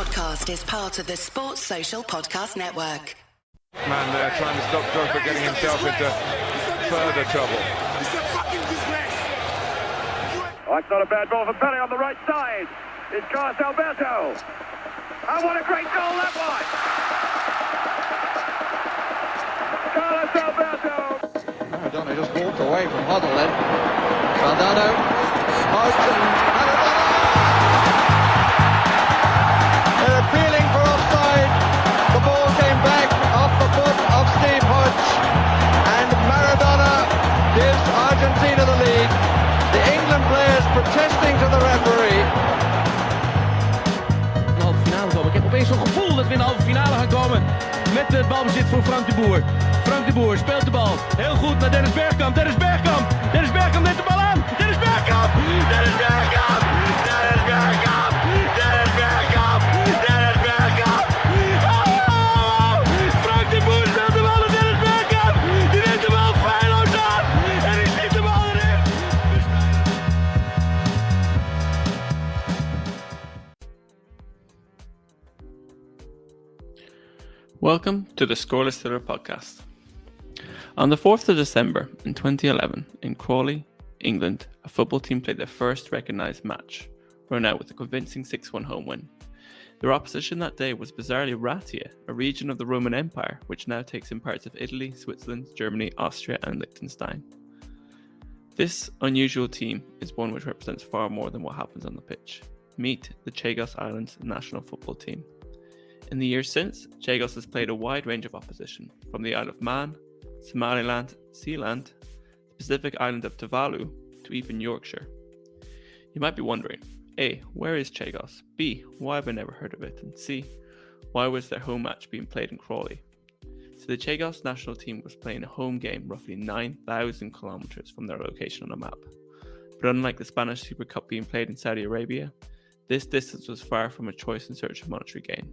podcast is part of the Sports Social Podcast Network. Man there trying to stop Drogba getting himself into further trouble. It's a fucking disgrace. That's not a bad ball for Pele on the right side. It's Carlos Alberto. And what a great goal that was! Carlos Alberto. Maradona just walked away from Huddle then. Maradona smoked and Maradona! They're appealing for offside. The ball came back off the foot of Steve Hodge. And Maradona gives Argentina the lead. The England players protesting to the referee. Halve finale komen. Ik heb opeens zo'n gevoel dat we in de halve finale gaan komen. Met de balbezit voor Frank de Boer. Frank de Boer speelt de bal. Heel goed naar Dennis Bergkamp. Dennis Bergkamp. Dennis Bergkamp neemt de bal aan. Dennis Bergkamp. Dennis Bergkamp. Dennis Bergkamp. Dennis Bergkamp. Dennis Bergkamp. Oh! Frank de Boer speelt de bal naar Dennis Bergkamp. Die neemt de bal feilloos aan. En die schiet de bal erin. Welcome to the Scoreless Thriller podcast. On the 4th of December in 2011, in Crawley, England, a football team played their first recognised match, run out with a convincing 6-1 home win. Their opposition that day was bizarrely Raetia, a region of the Roman Empire, which now takes in parts of Italy, Switzerland, Germany, Austria and Liechtenstein. This unusual team is one which represents far more than what happens on the pitch. Meet the Chagos Islands National Football Team. In the years since, Chagos has played a wide range of opposition, from the Isle of Man, Somaliland, Sealand, the Pacific island of Tuvalu, to even Yorkshire. You might be wondering, A, where is Chagos? B, why have I never heard of it? And C, why was their home match being played in Crawley? So the Chagos national team was playing a home game roughly 9,000 kilometres from their location on a map. But unlike the Spanish Super Cup being played in Saudi Arabia, this distance was far from a choice in search of monetary gain.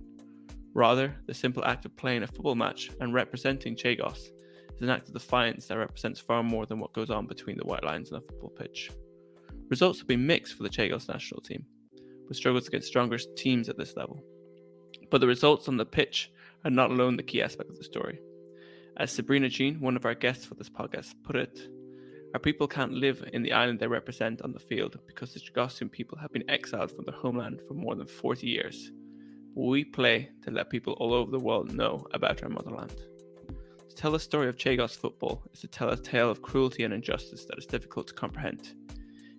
Rather, the simple act of playing a football match and representing Chagos is an act of defiance that represents far more than what goes on between the white lines on a football pitch. Results have been mixed for the Chagos national team, with struggles against stronger teams at this level. But the results on the pitch are not alone the key aspect of the story. As Sabrina Jean, one of our guests for this podcast, put it, our people can't live in the island they represent on the field because the Chagosian people have been exiled from their homeland for more than 40 years. We play to let people all over the world know about our motherland. To tell the story of Chagos football is to tell a tale of cruelty and injustice that is difficult to comprehend.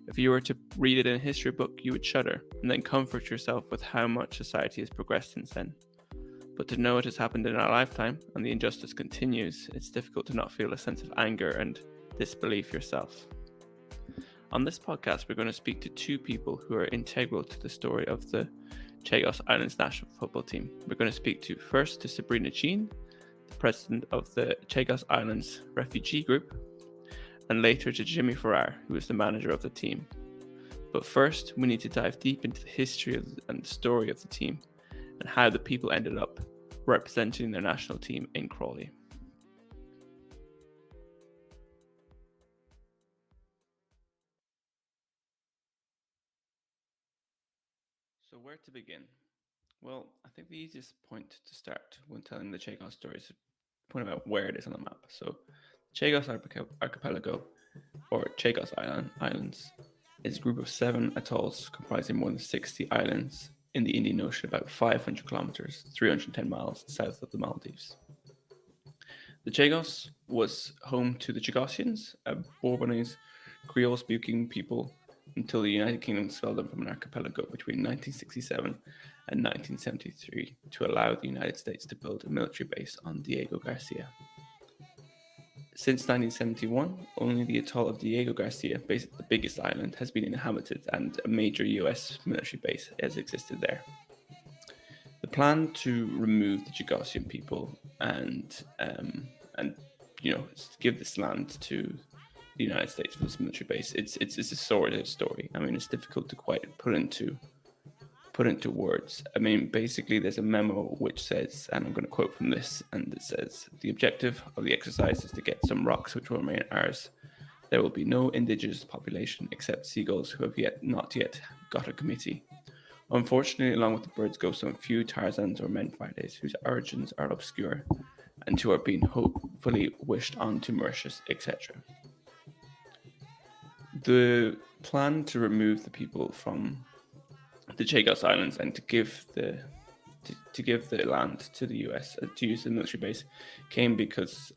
If you were to read it in a history book, you would shudder and then comfort yourself with how much society has progressed since then. But to know it has happened in our lifetime and the injustice continues, it's difficult to not feel a sense of anger and disbelief yourself. On this podcast, we're going to speak to two people who are integral to the story of the Chagos Islands National Football Team. We're going to speak to Sabrina Jean, the president of the Chagos Islands Refugee Group, and later to Jimmy Ferrar, who is the manager of the team. But first, we need to dive deep into the history and the story of the team and how the people ended up representing their national team in Crawley. So where to begin? Well, I think the easiest point to start when telling the Chagos story is to point out where it is on the map. So Chagos archipelago, or Chagos Islands, is a group of 7 atolls comprising more than 60 islands in the Indian Ocean, about 500 kilometers, 310 miles south of the Maldives. The Chagos was home to the Chagosians, a Bourbonese Creole-speaking people, until the United Kingdom expelled them from an archipelago between 1967 and 1973 to allow the United States to build a military base on Diego Garcia. Since 1971, only the atoll of Diego Garcia, basically the biggest island, has been inhabited, and a major US military base has existed there. The plan to remove the Chagosian people and give this land to the United States for this military base, it's a sordid story. I mean, it's difficult to quite put into words. I mean, basically, there's a memo which says, and I'm going to quote from this, and it says, "The objective of the exercise is to get some rocks which will remain ours. There will be no indigenous population except seagulls who have not yet got a committee. Unfortunately, along with the birds go some few Tarzans or men Fridays whose origins are obscure and who are being hopefully wished on to Mauritius, etc. The plan to remove the people from the Chagos Islands and to give the land to the US to use as a military base came because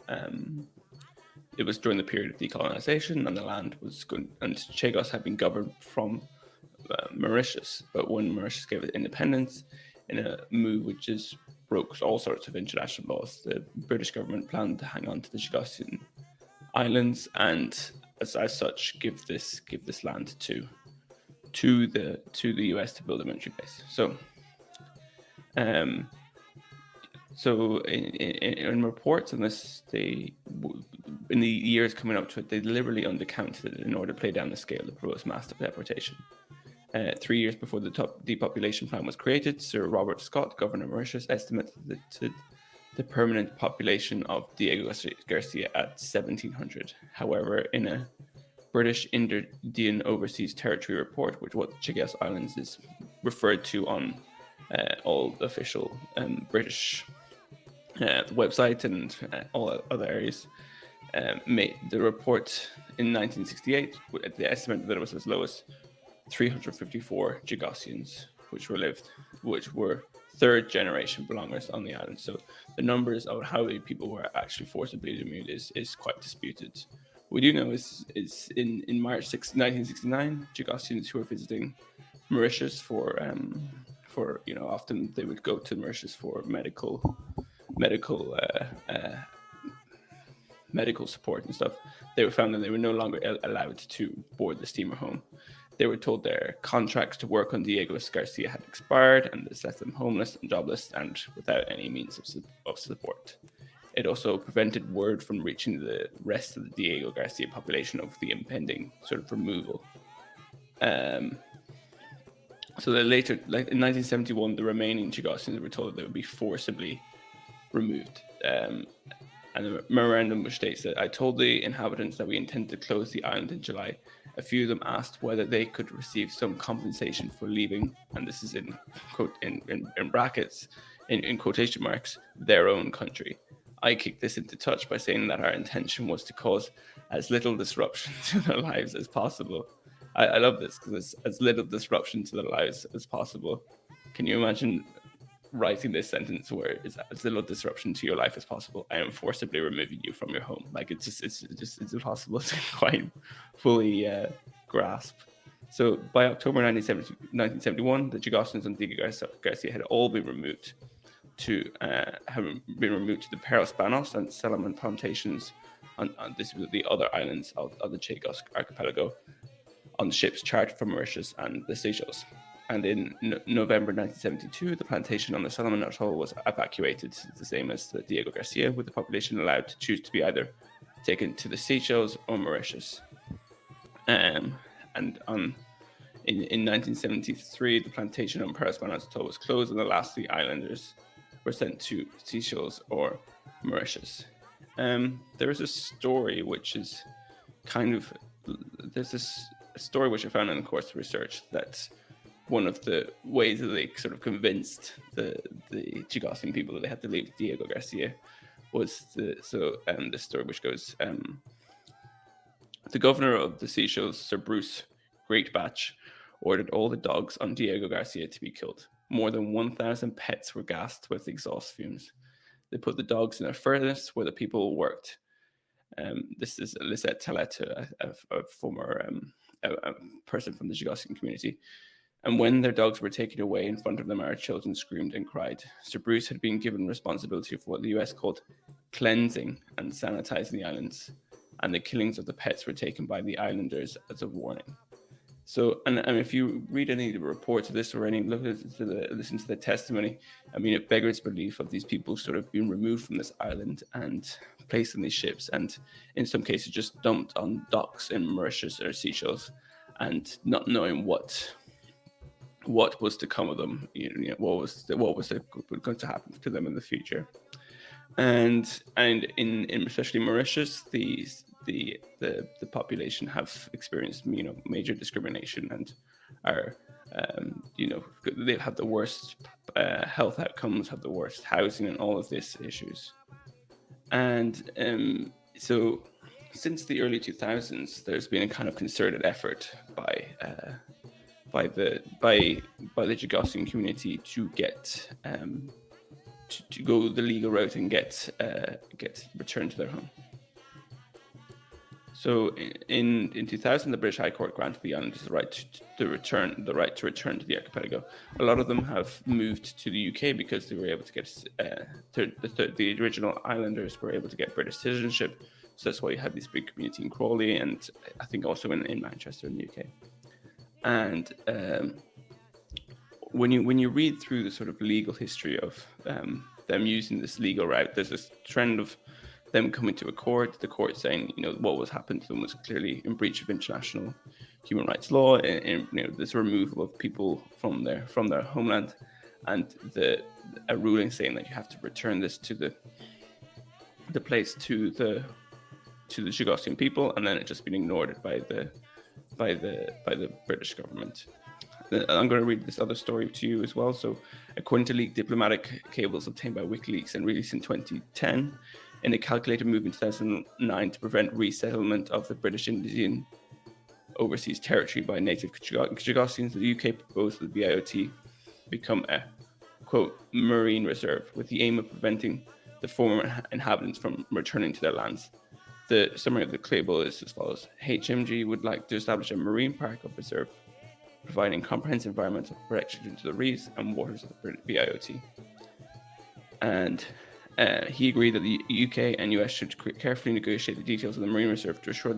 it was during the period of decolonization, and the land was good, and Chagos had been governed from Mauritius. But when Mauritius gave it independence, in a move which broke all sorts of international laws, the British government planned to hang on to the Chagos Islands and, as such, give this land to the US to build a military base. So in reports on this, in the years coming up to it, they deliberately undercounted it in order to play down the scale of the proposed mass deportation. 3 years before the depopulation plan was created, Sir Robert Scott, Governor of Mauritius, estimated the permanent population of Diego Garcia at 1,700. However, in a British Indian Overseas Territory report, which what the Chagos Islands is referred to on all official British websites and all other areas, made the report in 1968, the estimate that it was as low as 354 Chagosians, which were third generation belongers on the island. So the numbers of how many people were actually forcibly removed is quite disputed. What we do know is in March 1969, Chagosians who were visiting Mauritius for often they would go to Mauritius for medical support and stuff. They were found that they were no longer allowed to board the steamer home. They were told their contracts to work on Diego Garcia had expired, and this left them homeless and jobless and without any means of support. It also prevented word from reaching the rest of the Diego Garcia population of the impending sort of removal. So that later, like in 1971, the remaining Chagosians were told that they would be forcibly removed. And the memorandum which states that I told the inhabitants that we intend to close the island in July. A few of them asked whether they could receive some compensation for leaving, and this is in brackets, in quotation marks, their own country. I kicked this into touch by saying that our intention was to cause as little disruption to their lives as possible. I love this because it's as little disruption to their lives as possible. Can you imagine writing this sentence where it's as little disruption to your life as possible? I am forcibly removing you from your home. Like it's impossible to quite fully grasp. So by October 1971, the Chagosians on Diego Garcia had all been removed to the Perros Banos and Salaman plantations on this was the other islands of the Chagos archipelago, on ships chartered from Mauritius and the Seychelles. And in November 1972, the plantation on the Solomon Atoll was evacuated, the same as the Diego Garcia, with the population allowed to choose to be either taken to the Seychelles or Mauritius. In 1973, the plantation on Perros Banos Atoll was closed, and the last three islanders were sent to Seychelles or Mauritius. There is a story which is there's this story which I found in the course of research that one of the ways that they sort of convinced the Chagosian people that they had to leave Diego Garcia was the story which goes, the governor of the Seychelles, Sir Bruce Greatbatch, ordered all the dogs on Diego Garcia to be killed. More than 1,000 pets were gassed with exhaust fumes. They put the dogs in a furnace where the people worked. This is Lisette Talet, a former a person from the Chagosian community. And when their dogs were taken away in front of them, our children screamed and cried. Sir Bruce had been given responsibility for what the US called cleansing and sanitizing the islands, and the killings of the pets were taken by the islanders as a warning. So, and if you read any of the reports of this or listen to the testimony, I mean, it beggars belief of these people sort of being removed from this island and placed on these ships, and in some cases just dumped on docks in Mauritius or Seychelles, and not knowing what was to come of them, what was going to happen to them in the future, and in especially Mauritius, the population have experienced major discrimination and are They've had the worst health outcomes, have the worst housing, and all of these issues. And so since the early 2000s, there's been a kind of concerted effort by the Chagosian community to get to go the legal route and get returned to their home. So in 2000, the British High Court granted the islanders the right to return to the archipelago. A lot of them have moved to the UK because they were able to get the original islanders were able to get British citizenship. So that's why you had this big community in Crawley, and I think also in Manchester in the UK. And when you read through the sort of legal history of them using this legal route, there's this trend of them coming to a court, the court saying, what was happened to them was clearly in breach of international human rights law, and this removal of people from their homeland, and a ruling saying that you have to return this to the place to the Chagosian people, and then it just been ignored by the British government. I'm going to read this other story to you as well. So, according to leaked diplomatic cables obtained by WikiLeaks and released in 2010, in a calculated move in 2009 to prevent resettlement of the British Indian overseas territory by native Chagosians, the UK proposed that the BIOT become a, quote, marine reserve with the aim of preventing the former inhabitants from returning to their lands. The summary of the cable is as follows. HMG would like to establish a marine park of reserve, providing comprehensive environmental protection to the reefs and waters of the BIOT. And he agreed that the UK and US should carefully negotiate the details of the marine reserve to ensure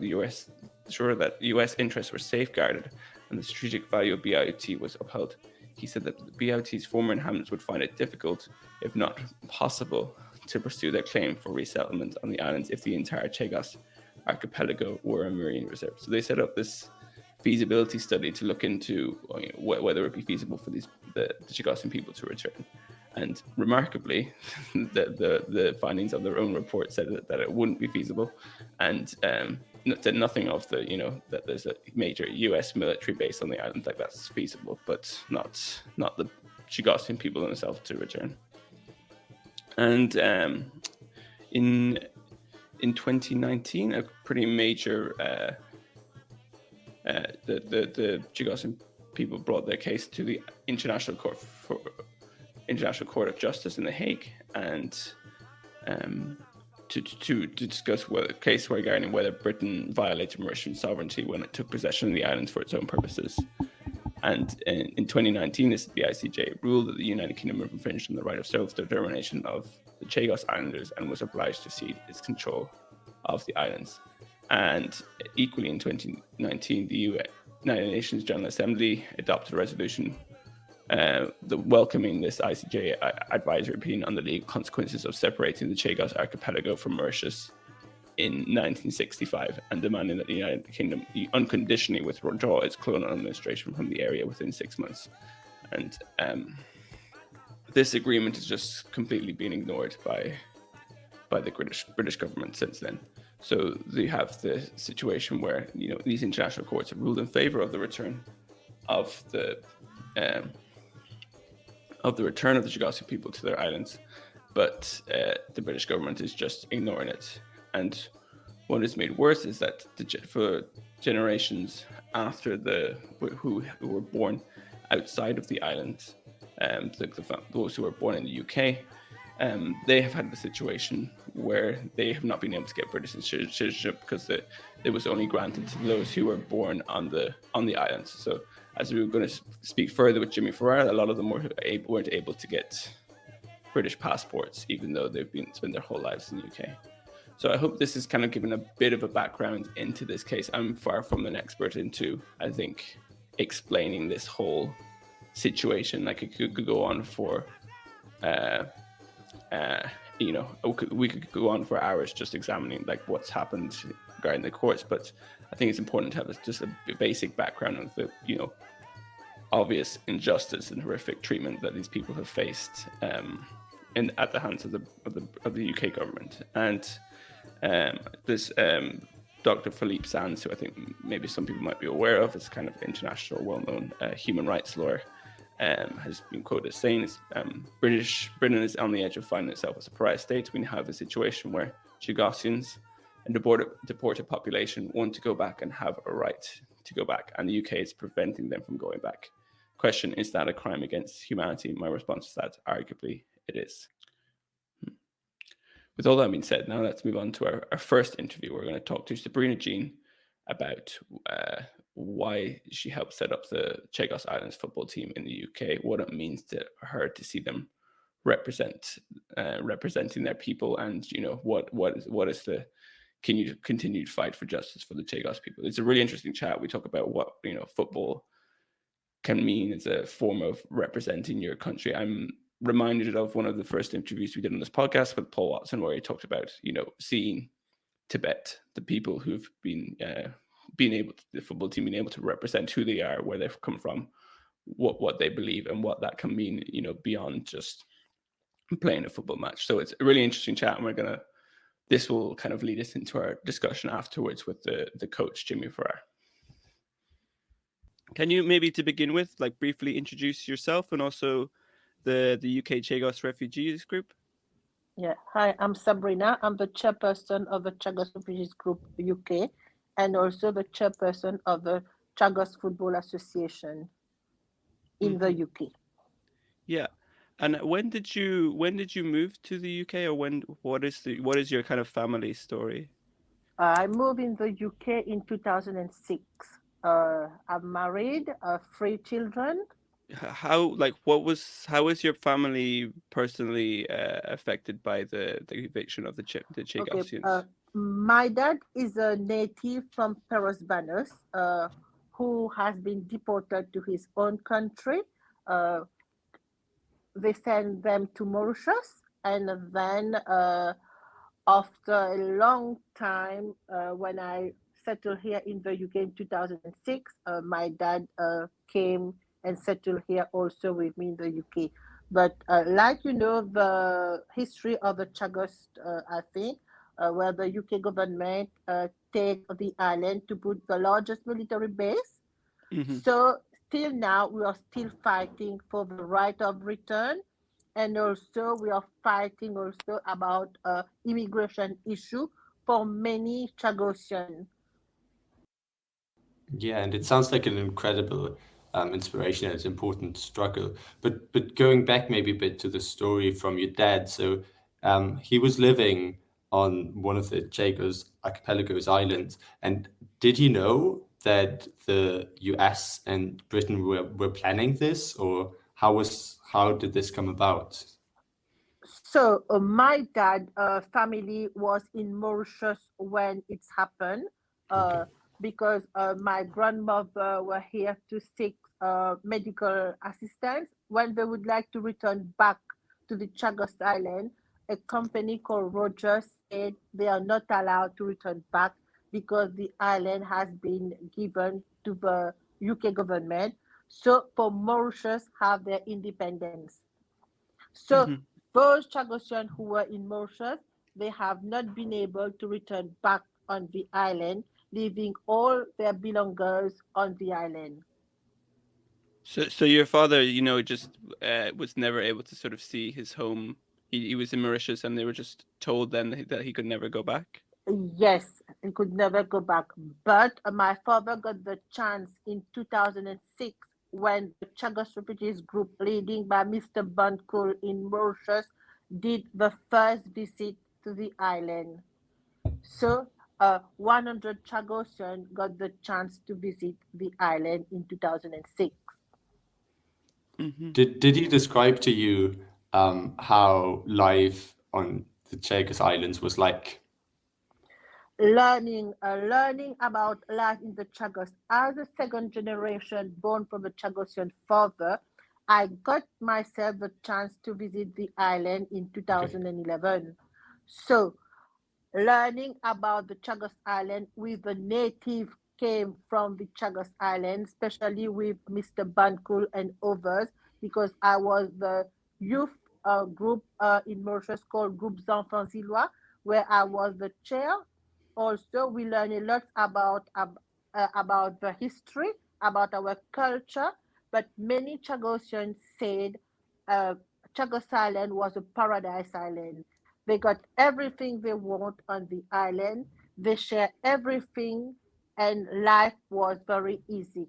that US interests were safeguarded and the strategic value of BIOT was upheld. He said that the BIOT's former inhabitants would find it difficult, if not impossible, to pursue their claim for resettlement on the islands if the entire Chagos archipelago were a marine reserve. So they set up this feasibility study to look into whether it would be feasible for the Chagosian people to return. And remarkably, the findings of their own report said that it wouldn't be feasible, and said nothing of that there's a major US military base on the island like that's feasible, but not the Chagosian people themselves to return. And in 2019, a pretty major the Chagosian people brought their case to the International Court of Justice in The Hague, and to discuss a case regarding whether Britain violated Mauritian sovereignty when it took possession of the islands for its own purposes. And in 2019, the ICJ ruled that the United Kingdom infringed on the right of self-determination of the Chagos Islanders and was obliged to cede its control of the islands. And equally in 2019, the United Nations General Assembly adopted a resolution welcoming this ICJ advisory opinion on the legal consequences of separating the Chagos archipelago from Mauritius in 1965, and demanding that the United Kingdom unconditionally withdraw its colonial administration from the area within 6 months. And this agreement has just completely been ignored by the British government since then. So they have the situation where these international courts have ruled in favor of the return of the Chagosian people to their islands, but the British government is just ignoring it. And what is made worse is that for generations after who were born outside of the island, those who were born in the UK, they have had the situation where they have not been able to get British citizenship because it was only granted to those who were born on the islands. So, as we were going to speak further with Jimmy Ferrar, a lot of them weren't able to get British passports, even though they've spent their whole lives in the UK. So I hope this has kind of given a bit of a background into this case. I'm far from an expert into, I think, explaining this whole situation. Like it could go on for, we could go on for hours just examining like what's happened regarding the courts. But I think it's important to have just a basic background of the, obvious injustice and horrific treatment that these people have faced at the hands of the UK government. And this Dr. Philippe Sands, who I think maybe some people might be aware of, is kind of international, well-known human rights lawyer, has been quoted as saying, Britain is on the edge of finding itself as a pariah state. We have a situation where Chagosians and the deported population want to go back and have a right to go back, and the UK is preventing them from going back. Question, is that a crime against humanity? My response is that arguably it is. With all that being said, now let's move on to our first interview. We're going to talk to Sabrina Jean about why she helped set up the Chagos Islands football team in the UK, what it means to her to see them representing their people, and what is the continued fight for justice for the Chagos people. It's a really interesting chat. We talk about what football can mean as a form of representing your country. I'm reminded of one of the first interviews we did on this podcast with Paul Watson, where he talked about seeing Tibet, the people who've been the football team being able to represent who they are, where they've come from, what they believe, and what that can mean beyond just playing a football match. So it's a really interesting chat, and this will kind of lead us into our discussion afterwards with the coach, Jimmy Ferrar. Can you maybe, to begin with, briefly introduce yourself and also the UK Chagos Refugees Group? Yeah. Hi, I'm Sabrina. I'm the chairperson of the Chagos Refugees Group UK, and also the chairperson of the Chagos Football Association in the UK. Yeah. And when did you move to the UK, or what is your kind of family story? I moved in the UK in 2006. I'm married, 3 children. How is your family personally affected by the eviction of the Chagosians? Okay, my dad is a native from Paros, who has been deported to his own country. They sent them to Mauritius, and then after a long time, when I settled here in the UK in 2006, my dad came and settled here also with me in the UK. But the history of the Chagos, I think, where the UK government take the island to put the largest military base. Mm-hmm. So still now we are still fighting for the right of return, and also we are fighting also about immigration issue for many Chagosians. Yeah, and it sounds like an incredible inspiration, and it's important struggle. But going back maybe a bit to the story from your dad, so he was living on one of the Chagos archipelagos islands, and did he know that the US and Britain were planning this, or how did this come about? So my dad family was in Mauritius when it's happened. Okay. Because my grandmother were here to seek medical assistance. When they would like to return back to the Chagos Island, a company called Rogers said they are not allowed to return back because the island has been given to the UK government. So for Mauritius have their independence. So those Chagosians who were in Mauritius, they have not been able to return back on the island, leaving all their belongings on the island. So your father, just was never able to sort of see his home. He was in Mauritius, and they were just told then that he could never go back? Yes, he could never go back. But my father got the chance in 2006 when the Chagos Refugees Group, leading by Mr. Bunkul in Mauritius, did the first visit to the island. So 100 Chagosians got the chance to visit the island in 2006. Mm-hmm. Did he describe to you how life on the Chagos Islands was like? Learning about life in the Chagos. As a second generation born from a Chagosian father, I got myself the chance to visit the island in 2011. Okay. So learning about the Chagos Island with the native came from the Chagos Island, especially with Mr. Bankul and others, because I was the youth group in Mauritius called Groupe Enfants Îlois, where I was the chair also we learn a lot about the history, about our culture. But many Chagosians said uh, Chagos Island was a paradise island. They got everything they want on the island. They share everything, and life was very easy.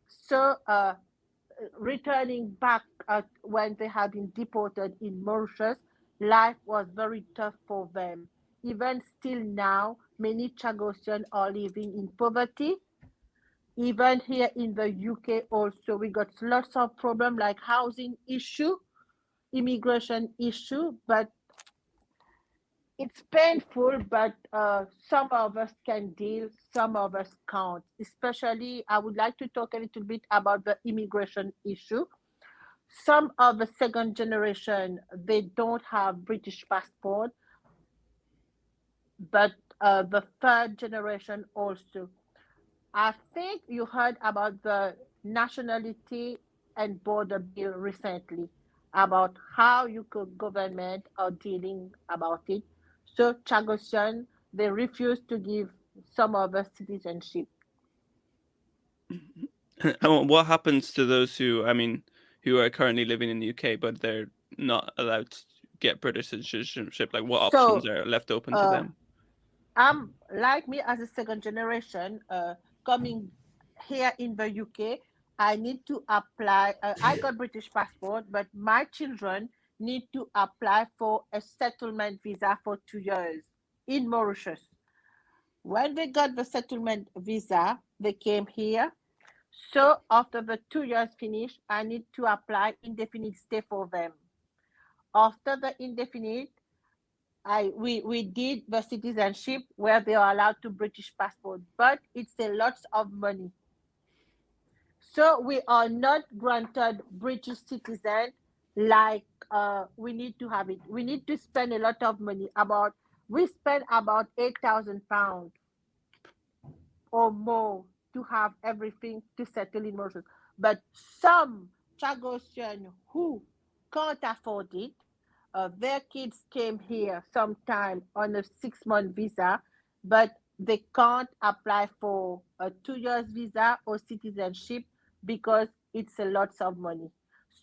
So, returning back when they had been deported in Mauritius, life was very tough for them. Even still now, many Chagosians are living in poverty. Even here in the UK, also, we got lots of problems like housing issue, immigration issue, but it's painful, but some of us can deal, some of us can't. Especially, I would like to talk a little bit about the immigration issue. Some of the second generation, they don't have British passport, but the third generation also. I think you heard about the nationality and border bill recently, about how UK government are dealing about it. So Chagosian, they refuse to give some of us citizenship. And what happens to those who, I mean, who are currently living in the UK, but they're not allowed to get British citizenship? Like, what options So are left open to uh, them? I'm like me as a second generation coming here in the UK. I need to apply. I got British passport, but my children need to apply for a settlement visa for 2 years in Mauritius. When they got the settlement visa, they came here. So after the 2 years finish, I need to apply indefinite stay for them. After the indefinite, we did the citizenship where they are allowed to British passport, but it's a lot of money. So we are not granted British citizen like we need to have it. We need to spend a lot of money. About we spend about £8,000 or more to have everything to settle in Mauritius. But some Chagosian who can't afford it, their kids came here sometime on a 6 month visa, but they can't apply for a 2 years visa or citizenship because it's a lot of money.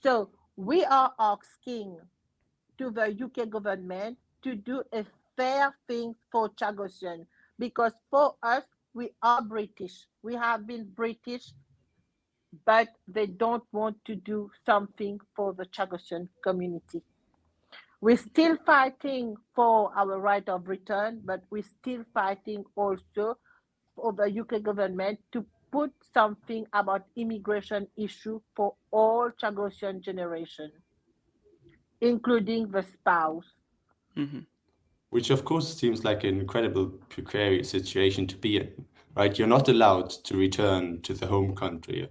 So we are asking to the UK government to do a fair thing for Chagosian because for us, we are British. We have been British, but they don't want to do something for the Chagosian community. We're still fighting for our right of return, but we're still fighting also for the UK government to put something about immigration issue for all Chagosian generation, including the spouse. Mm-hmm. Which of course seems like an incredible precarious situation to be in, right? You're not allowed to return to the home country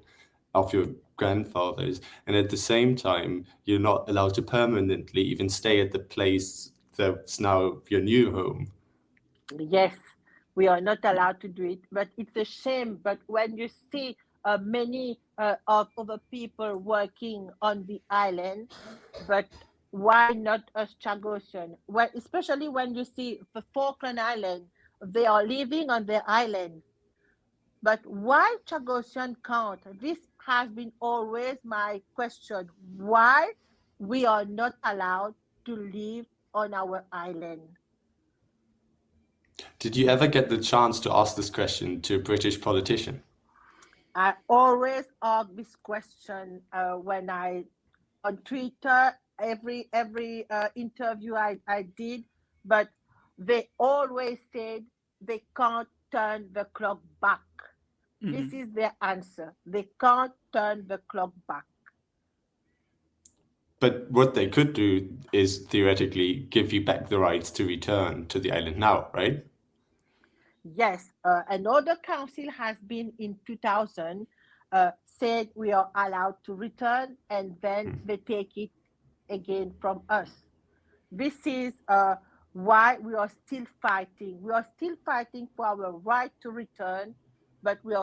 of your grandfathers, and at the same time, you're not allowed to permanently even stay at the place that's now your new home. Yes, we are not allowed to do it, but it's a shame. But when you see many of other people working on the island, but why not us Chagosian? Well, especially when you see the Falkland Island, they are living on their island. But why Chagosian can't? This has been always my question. Why we are not allowed to live on our island? Did you ever get the chance to ask this question to a British politician? I always ask this question when I on Twitter, every interview I did, but they always said they can't turn the clock back. Mm-hmm. This is their answer. They can't turn the clock back. But what they could do is theoretically give you back the rights to return to the island now, right? Yes, another council has been in 2000 said we are allowed to return, and then they take it again from us. This is why we are still fighting. We are still fighting for our right to return, but we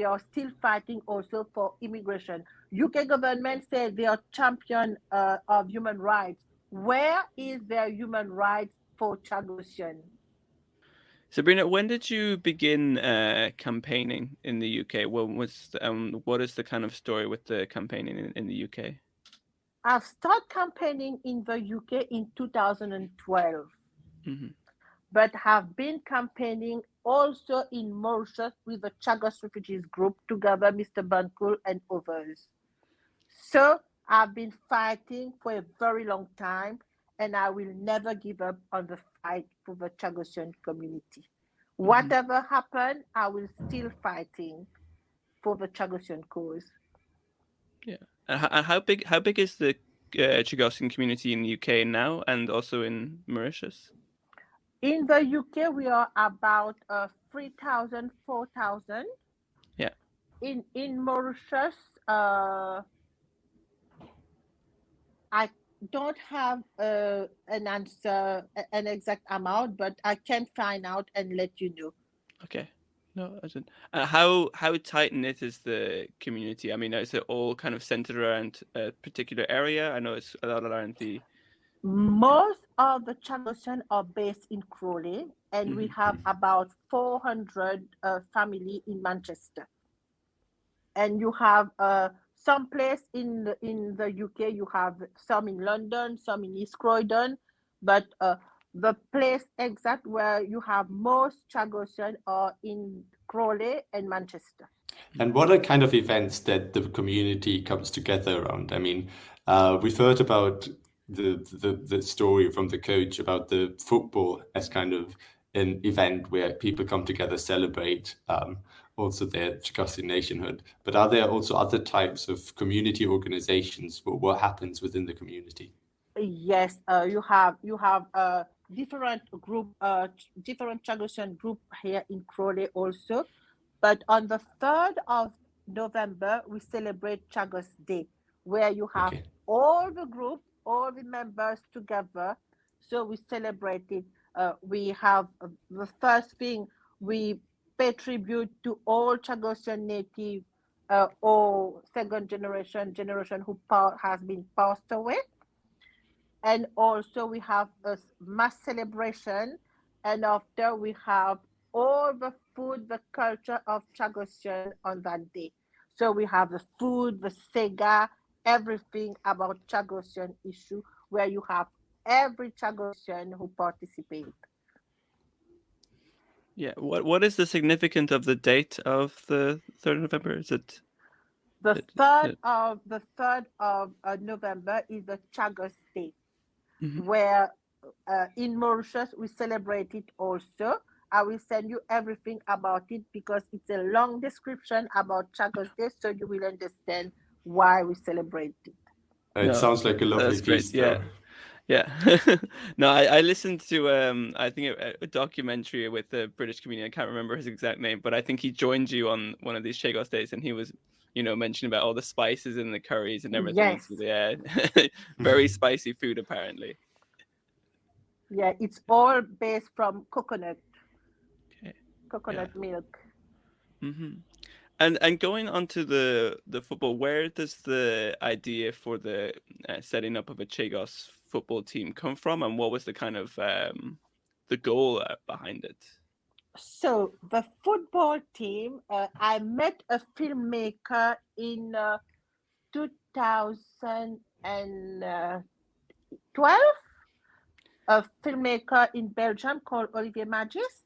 are still fighting also for immigration. UK government said they are champion of human rights. Where is their human rights for Chagosian? Sabrina, when did you begin campaigning in the UK? What is the kind of story with the campaigning in the UK? I've started campaigning in the UK in 2012, but have been campaigning also in Mauritius with the Chagos Refugees Group together, Mr. Bankul and others. So I've been fighting for a very long time, and I will never give up on the fight for the Chagosian community. Whatever happens, I will still fighting for the Chagosian cause. Yeah. And how big is the Chagosian community in the UK now, and also in Mauritius? In the UK, we are about 3,000, 4,000. Yeah. In Mauritius, I don't have an answer, an exact amount, but I can find out and let you know. Okay. No, I didn't. How tight knit is the community? I mean, is it all kind of centered around a particular area? I know it's a lot around the. Most of the Chagosian are based in Crawley, and we have about 400 family in Manchester. And you have some place in the UK, you have some in London, some in East Croydon, but the place exact where you have most Chagosian are in Crawley and Manchester. And what are kind of events that the community comes together around? I mean, we've heard about the story from the coach about the football as kind of an event where people come together, celebrate also their Chagosian nationhood. But are there also other types of community organizations? What happens within the community? Yes, you have different group, different Chagosian group here in Crawley also. But on the 3rd of November, we celebrate Chagos Day, where you have all the group, all the members together. So we celebrate it. We have the first thing, we pay tribute to all Chagosian native or second generation who has been passed away. And also we have a mass celebration, and after we have all the food, the culture of Chagosian on that day. So we have the food, the sega, everything about Chagosian issue, where you have every Chagosian who participate. Yeah. What is the significance of the date of the 3rd of November? Is it the 3rd of November is the Chagos Day, where in Mauritius we celebrate it also. I will send you everything about it because it's a long description about Chagos Day, so you will understand why we celebrate it. It sounds like a lovely feast. Yeah. No, I listened to I think a documentary with the British comedian. I can't remember his exact name, but I think he joined you on one of these Chagos days, and he was, mentioning about all the spices in the curries and everything. Yes. Yeah, very spicy food apparently. Yeah, it's all based from coconut. Coconut milk. And going on to the football, where does the idea for the setting up of a Chagos football team come from, and what was the kind of the goal behind it? So the football team, I met a filmmaker in 2012, a filmmaker in Belgium called Olivier Magis.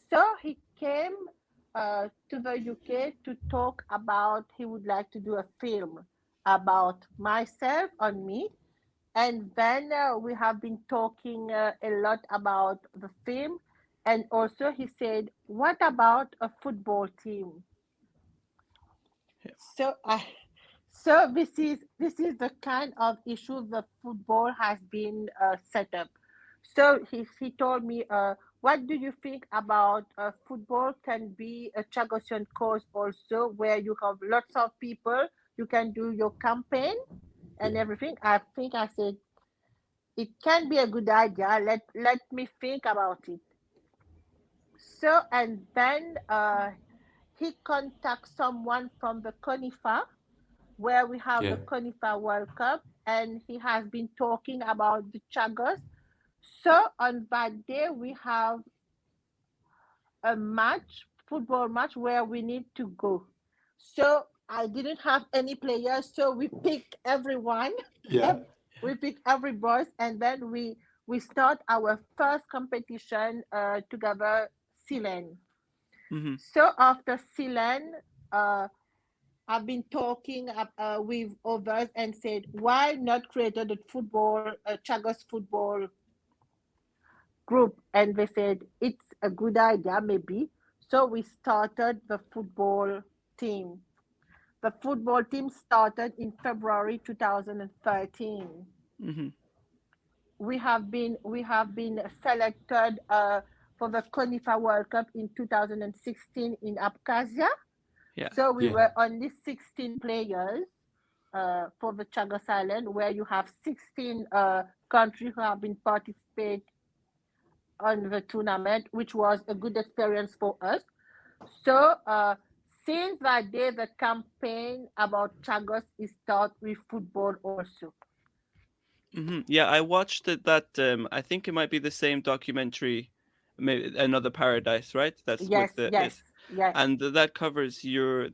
So he came to the UK to talk about, he would like to do a film about myself, on me. And then we have been talking a lot about the film. And also he said, what about a football team? Yeah. So this is the kind of issue the football has been set up. So he told me, what do you think about football can be a Chagosian cause also, where you have lots of people, you can do your campaign and everything. I said, it can be a good idea. Let me think about it. So, and then he contacts someone from the CONIFA, where we have the CONIFA World Cup, and he has been talking about the Chagos. So on that day, we have a football match where we need to go. So I didn't have any players, so we pick everyone. Yeah. We pick every boys, and then we start our first competition together, Silen. Mm-hmm. So after Silen, uh, I've been talking with others and said, why not created a Chagos football group? And they said, it's a good idea, maybe. So we started the football team. The football team started in February 2013. Mm-hmm. We have been selected for the CONIFA World Cup in 2016 in Abkhazia. Yeah. So we Yeah. were only 16 players for the Chagos Island, where you have 16 countries who have been participating on the tournament, which was a good experience for us. So since that day, the campaign about Chagos is start with football also. Mm-hmm. Yeah, I watched it. That I think it might be the same documentary, maybe Another Paradise, right? That's Yes, with the yes, is, yes, and that covers the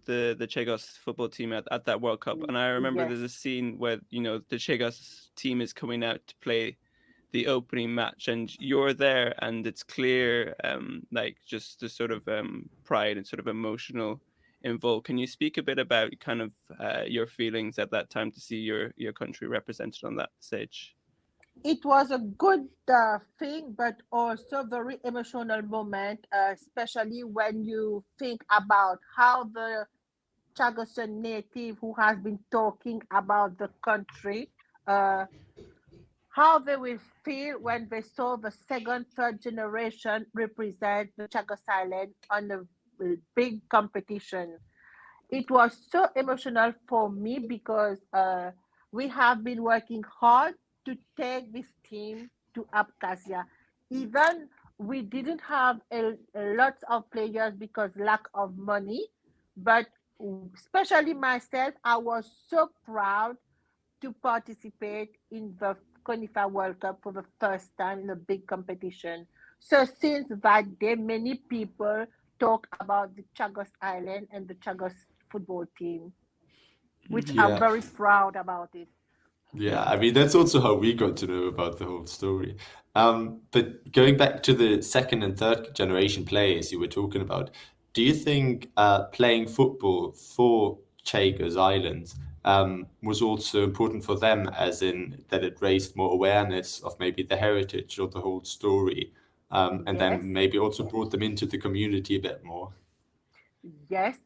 Chagos football team at that World Cup. And I remember yes. there's a scene where the Chagos team is coming out to play the opening match, and you're there, and it's clear, like just the sort of pride and sort of emotional involved. Can you speak a bit about kind of your feelings at that time to see your country represented on that stage? It was a good thing, but also very emotional moment, especially when you think about how the Chagosan native who has been talking about the country, uh, how they will feel when they saw the second, third generation represent the Chagos Island on a big competition. It was so emotional for me because we have been working hard to take this team to Abkhazia. Even we didn't have a lot of players because lack of money, but especially myself, I was so proud to participate in the CONIFA World Cup for the first time in a big competition. So since that day, many people talk about the Chagos Island and the Chagos football team, which Mm-hmm. I'm Yeah. very proud about it. Yeah, I mean, that's also how we got to know about the whole story. But going back to the second and third generation players you were talking about, do you think playing football for Chagos Islands was also important for them, as in that it raised more awareness of maybe the heritage of the whole story, and Yes, then maybe also brought them into the community a bit more? yes,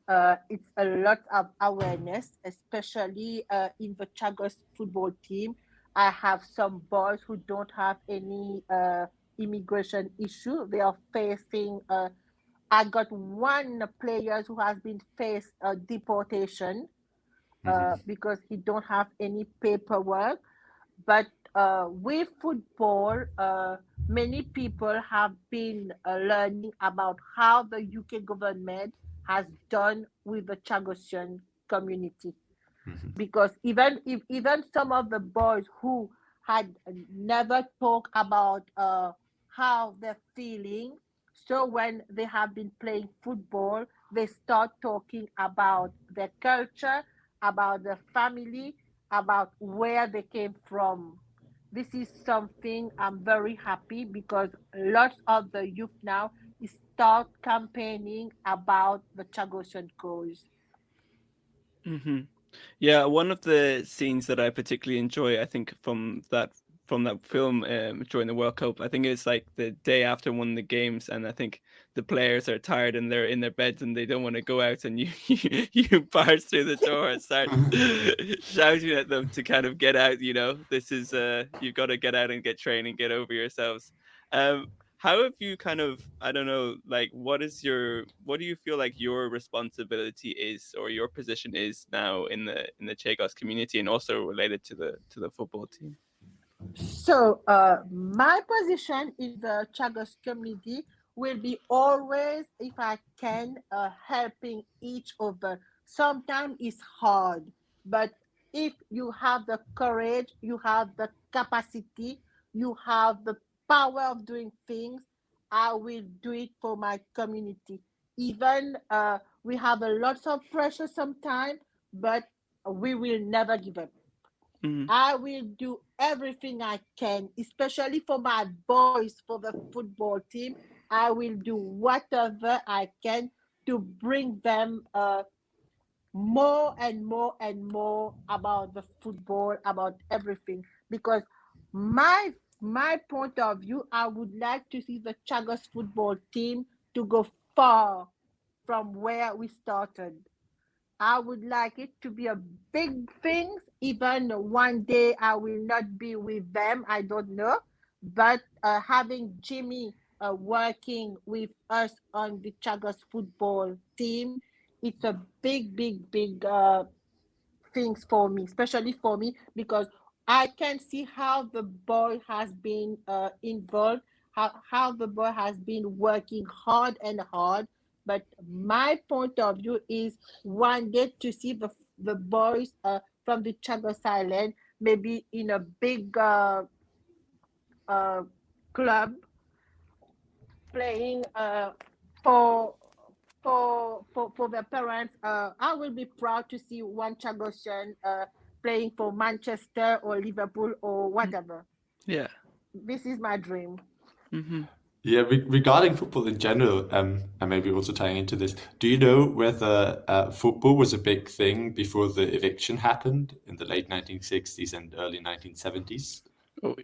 it's a lot of awareness, especially in the Chagos football team. I have some boys who don't have any immigration issue. They are facing I got one player who has been faced deportation because he don't have any paperwork. But with football, many people have been learning about how the UK government has done with the Chagosian community. Because even some of the boys who had never talked about how they're feeling, so when they have been playing football, they start talking about their culture, about their family, about where they came from. This is something I'm very happy because lots of the youth now start campaigning about the Chagosian cause. Mm-hmm. Yeah, one of the scenes that I particularly enjoy, I think, from that film during the World Cup, I think it's like the day after one of the games, and I think the players are tired and they're in their beds and they don't want to go out, and you burst through the door and start shouting at them to kind of get out. This is you've got to get out and get trained and get over yourselves. Um, how have you kind of, I don't know, like what do you feel like your responsibility is, or your position is now in the Chagos community, and also related to the football team? So, my position in the Chagos community will be always, if I can, helping each other. Sometimes it's hard, but if you have the courage, you have the capacity, you have the power of doing things, I will do it for my community. Even we have a lot of pressure sometimes, but we will never give up. I will do everything I can, especially for my boys, for the football team. I will do whatever I can to bring them more and more and more about the football, about everything. Because my point of view, I would like to see the Chagos football team to go far from where we started. I would like it to be a big thing. Even one day I will not be with them. I don't know. But having Jimmy working with us on the Chagos football team, it's a big things for me, especially for me, because I can see how the boy has been involved, how the boy has been working hard and hard. But my point of view is one day to see the boys from the Chagos Island maybe in a big club playing for for their parents. I will be proud to see one Chagosian playing for Manchester or Liverpool or whatever. Yeah. This is my dream. Yeah, regarding football in general, and maybe also tying into this, do you know whether football was a big thing before the eviction happened in the late 1960s and early 1970s? Oh,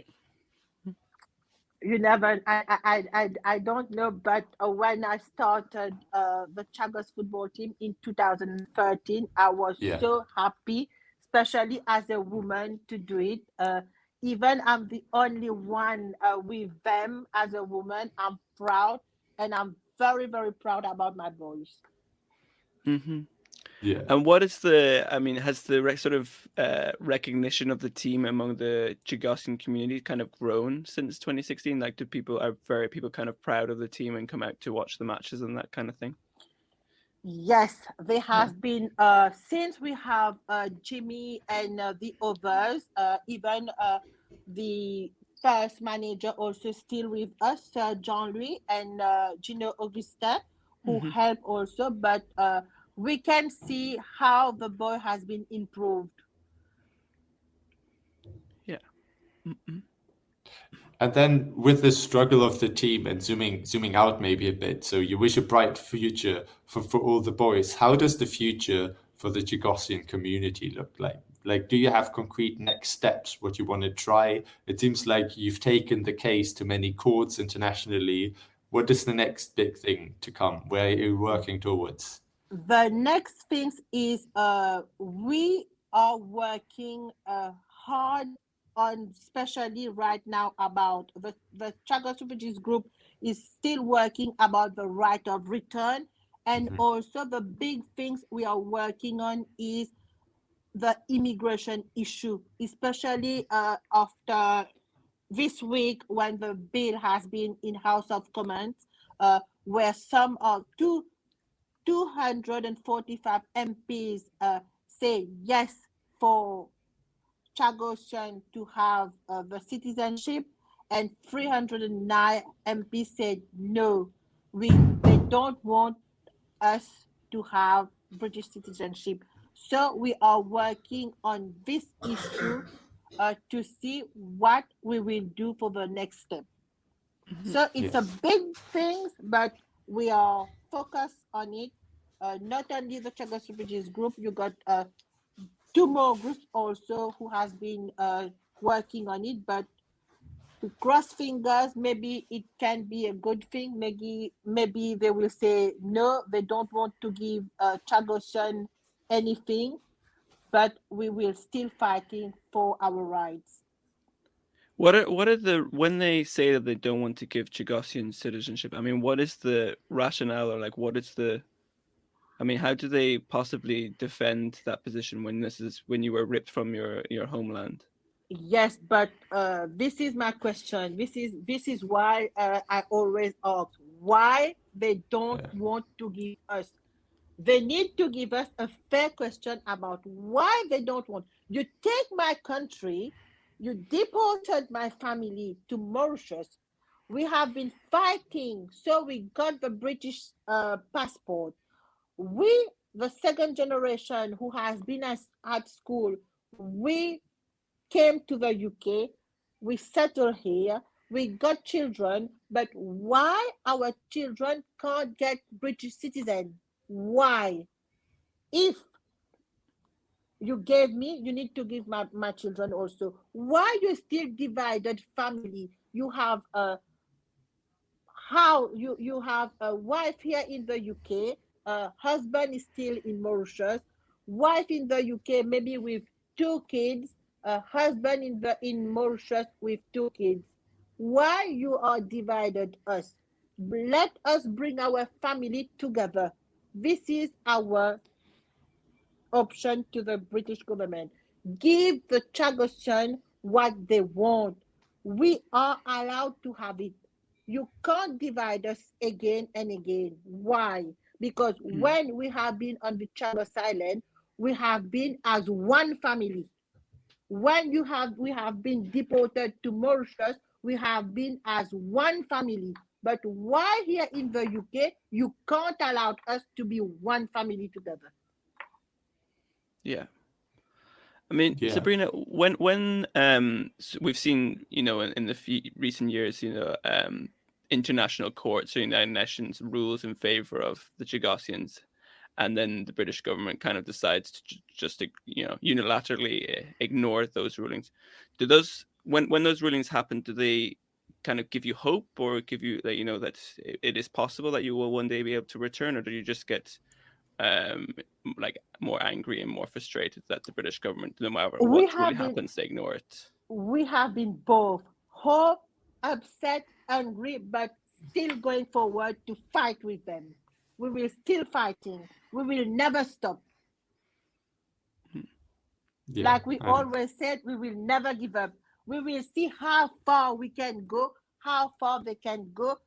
You never, I don't know, but when I started the Chagos football team in 2013, I was Yeah. so happy, especially as a woman, to do it. Even I'm the only one with them as a woman. I'm proud, and I'm very proud about my boys. Yeah. And what is has the sort of recognition of the team among the Chagosian community kind of grown since 2016? Like, are people kind of proud of the team and come out to watch the matches and that kind of thing? Yes, there has been since we have Jimmy and the others, even the first manager also still with us, Jean-Louis and Gino Augustin, who help also. But we can see how the boy has been improved. Yeah. And then with the struggle of the team and zooming out maybe a bit, so you wish a bright future for all the boys. How does the future for the Chagosian community look like? Like, do you have concrete next steps, what you want to try? It seems like you've taken the case to many courts internationally. What is the next big thing to come? Where are you working towards? The next thing is we are working hard on, especially right now, about the Chagos Refugees Group is still working about the right of return. And also the big things we are working on is the immigration issue, especially after this week when the bill has been in House of Commons, where some of 245 MPs say yes for Chagosian to have the citizenship, and 309 MPs said no, they don't want us to have British citizenship. So we are working on this issue to see what we will do for the next step. So it's a big thing, but we are focused on it. Not only the Chagos Refugees Group, you got two more groups also who has been working on it, but to cross fingers, maybe it can be a good thing. Maybe they will say no, they don't want to give Chagosian anything, but we will still fighting for our rights. What are the when they say that they don't want to give Chagosian citizenship? I mean, what is the rationale, or like what is the? I mean, how do they possibly defend that position when you were ripped from your homeland? Yes, but this is my question. This is why I always ask why they don't want to give us. They need to give us a fair question about why they don't want. You take my country, you deported my family to Mauritius. We have been fighting, so we got the British passport. We, the second generation who has been at school, we came to the UK, we settled here, we got children, but why our children can't get British citizen? Why? If you gave me, you need to give my children also. Why you still divided family? You have you have a wife here in the UK, husband is still in Mauritius, wife in the UK maybe with 2 kids, husband in Mauritius with 2 kids. Why you are divided us? Let us bring our family together. This is our option to the British government. Give the Chagosian what they want. We are allowed to have it. You can't divide us again and again. Why? Because when we have been on the Chagos Island, we have been as one family. When we have been deported to Mauritius, we have been as one family. But why here in the UK, you can't allow us to be one family together? Yeah. I mean, Yeah. Sabrina, when we've seen, in the recent years, international courts or United Nations rules in favor of the Chagosians, and then the British government kind of decides to just, unilaterally ignore those rulings. Do those, when those rulings happen, do they kind of give you hope or give you that, that it is possible that you will one day be able to return, or do you just get like more angry and more frustrated that the British government, no matter what really happens, they ignore it? We have been both hope, upset, angry, but still going forward to fight with them. We will still fighting. We will never stop. Yeah, like we always said, we will never give up. We will see how far we can go, how far they can go,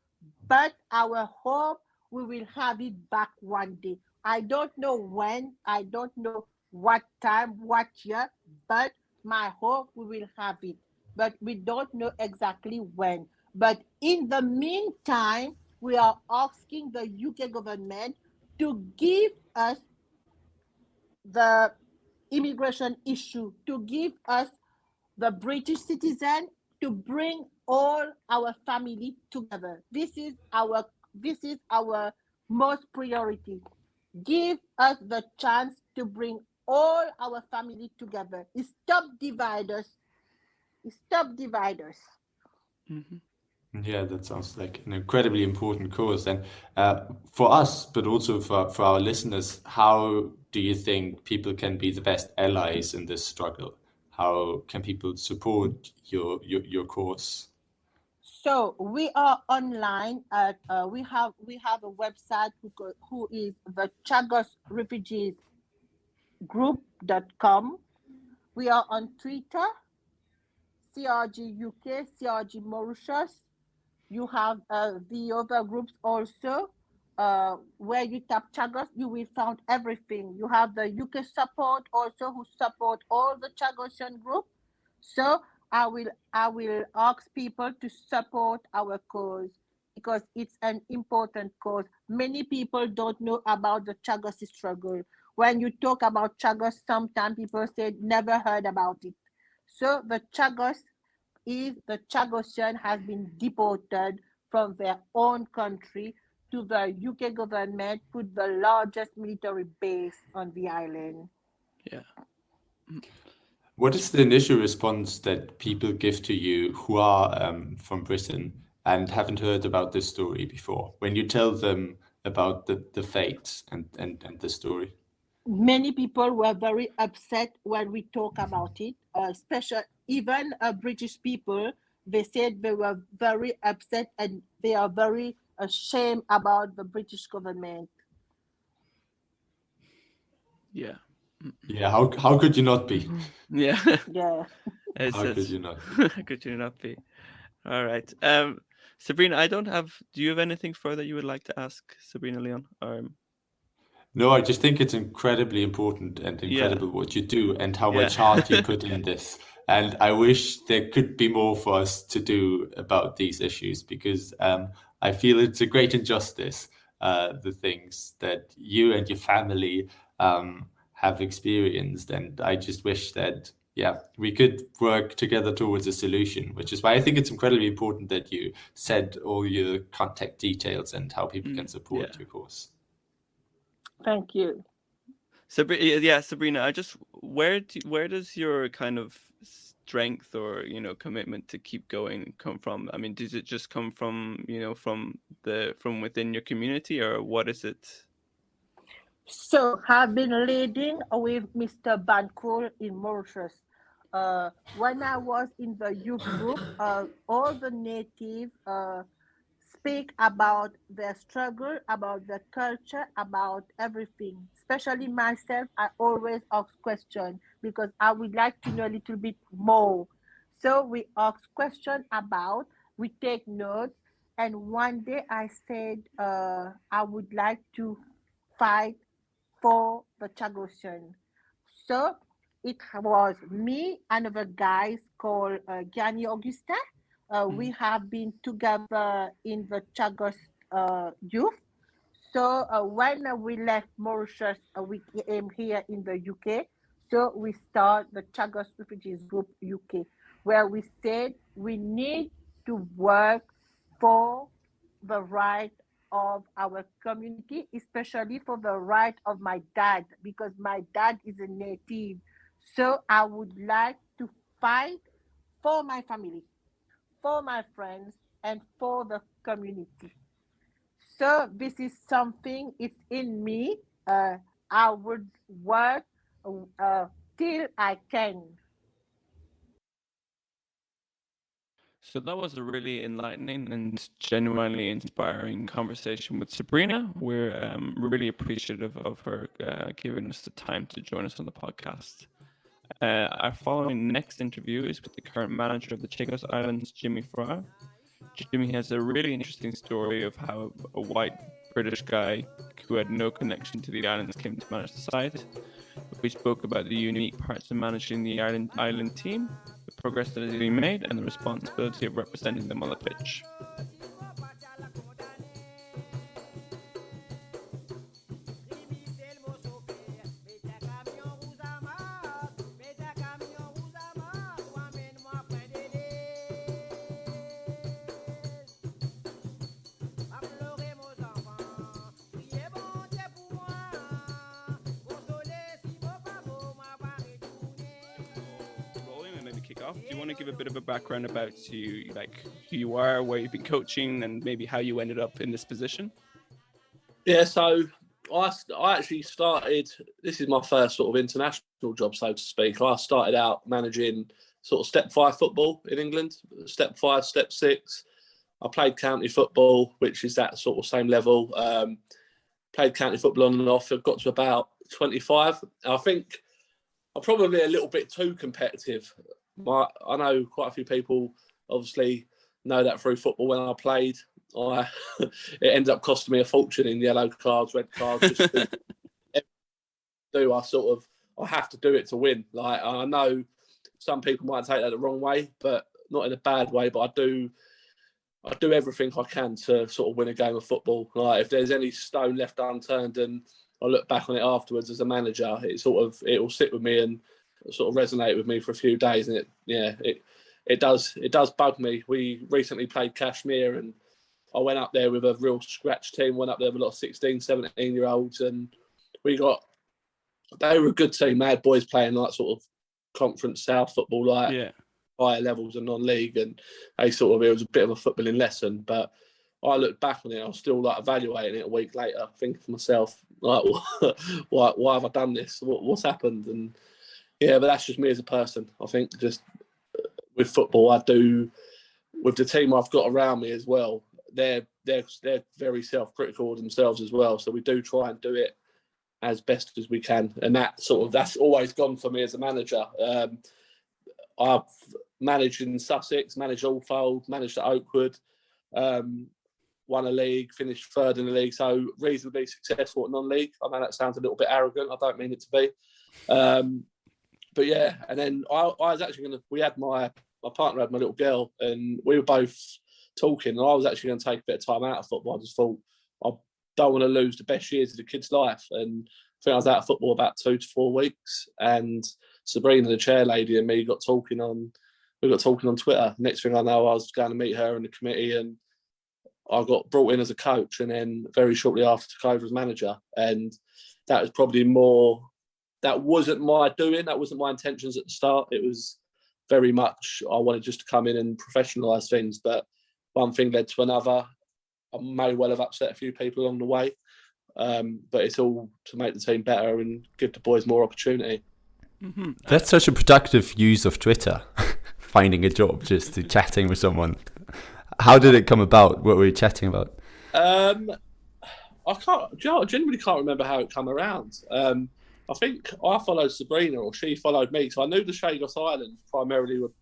but our hope, we will have it back one day. I don't know when, I don't know what time, what year, but my hope, we will have it. But we don't know exactly when. But in the meantime, we are asking the UK government to give us the immigration issue, to give us the British citizen, to bring all our family together. This is our most priority. Give us the chance to bring all our family together. Stop dividers. Stop dividers. Mm-hmm. Yeah, that sounds like an incredibly important cause. And for us, but also for our listeners, how do you think people can be the best allies in this struggle? How can people support your cause? So we are online at we have a website who is the Chagos Refugees Group.com. We are on Twitter, CRG UK, CRG Mauritius. You have the other groups also. Where you tap Chagos, you will find everything. You have the UK support also, who support all the Chagosian group. So I will ask people to support our cause because it's an important cause. Many people don't know about the Chagos struggle. When you talk about Chagos, sometimes people say never heard about it. So the Chagos is the Chagosian has been deported from their own country to the UK government, put the largest military base on the island. Yeah. What is the initial response that people give to you who are from Britain and haven't heard about this story before when you tell them about the fate and the story? Many people were very upset when we talk about it, especially even British people. They said they were very upset and they are very ashamed about the British government. Yeah. Yeah, how could you not be? Yeah. Yeah. How could you not? How could you not be? All right. Sabrina, do you have anything further you would like to ask Sabrina Leon? No, I just think it's incredibly important and incredible what you do and how much heart you put in this. And I wish there could be more for us to do about these issues, because I feel it's a great injustice, the things that you and your family have experienced. And I just wish that, we could work together towards a solution, which is why I think it's incredibly important that you said all your contact details and how people can support your course. Thank you. Sabrina, where does your kind of strength or commitment to keep going come from? I mean, does it just come from from within your community, or what is it? So I've been leading with Mr. Bancool in Mauritius. When I was in the youth group, all the natives speak about their struggle, about their culture, about everything. Especially myself, I always ask questions because I would like to know a little bit more. So we ask questions about, we take notes, and one day I said I would like to fight for the Chagosian. So it was me, another guy called Gianni Augustin. We have been together in the Chagos youth. So when we left Mauritius, we came here in the UK. So we start the Chagos Refugees Group UK, where we said we need to work for the right of our community, especially for the right of my dad, because my dad is a native. So I would like to fight for my family, for my friends, and for the community. So this is something, it's in me. I would work till I can. So that was a really enlightening and genuinely inspiring conversation with Sabrina. We're really appreciative of her giving us the time to join us on the podcast. Our following next interview is with the current manager of the Chagos Islands, Jimmy Ferrar. Jimmy has a really interesting story of how a white British guy who had no connection to the islands came to manage the side. We spoke about the unique parts of managing the island team, the progress that is being made, and the responsibility of representing them on the pitch. Do you want to give a bit of a background about you, like who you are, where you've been coaching, and maybe how you ended up in this position? Yeah, so I actually started, this is my first sort of international job, so to speak. I started out managing sort of step 5 football in England, step 5, step 6. I played county football, which is that sort of same level. Played county football on and off. I got to about 25. I think I'm probably a little bit too competitive. I know quite a few people obviously know that through football. When I played, it ended up costing me a fortune in yellow cards, red cards. Just I have to do it to win. Like, I know some people might take that the wrong way, but not in a bad way. But I do everything I can to sort of win a game of football. Like, if there's any stone left unturned and I look back on it afterwards as a manager, it will sit with me and sort of resonate with me for a few days, and it does bug me. We recently played Kashmir, and I went up there with a real scratch team. Went up there with a lot of 16, 17-year-olds, and they were a good team. They had boys playing like sort of Conference South football, like higher levels and non-league, and it was a bit of a footballing lesson. But I look back on it, I was still like evaluating it a week later, thinking to myself, like, why have I done this? What's happened? And yeah, but that's just me as a person. I think just with football, I do, with the team I've got around me as well, they're very self-critical of themselves as well. So we do try and do it as best as we can. And that's always gone for me as a manager. I've managed in Sussex, managed Alfold, managed at Oakwood, won a league, finished 3rd in the league. So reasonably successful at non-league. I know that sounds a little bit arrogant. I don't mean it to be. but yeah, and then I was actually we had my partner had my little girl, and we were both talking, and I was actually going to take a bit of time out of football. I just thought, I don't want to lose the best years of the kid's life. And I think I was out of football about 2 to 4 weeks, and Sabrina, the chair lady, and me got talking on Twitter. Next thing I know, I was going to meet her in the committee, and I got brought in as a coach, and then very shortly after took over as manager. And that was probably that wasn't my doing. That wasn't my intentions at the start. It was very much, I wanted just to come in and professionalise things. But one thing led to another. I may well have upset a few people along the way. But it's all to make the team better and give the boys more opportunity. Mm-hmm. That's such a productive use of Twitter, finding a job, just to chatting with someone. How did it come about? What were you chatting about? I genuinely can't remember how it came around. I think I followed Sabrina, or she followed me. So I knew the Chagos Islands primarily were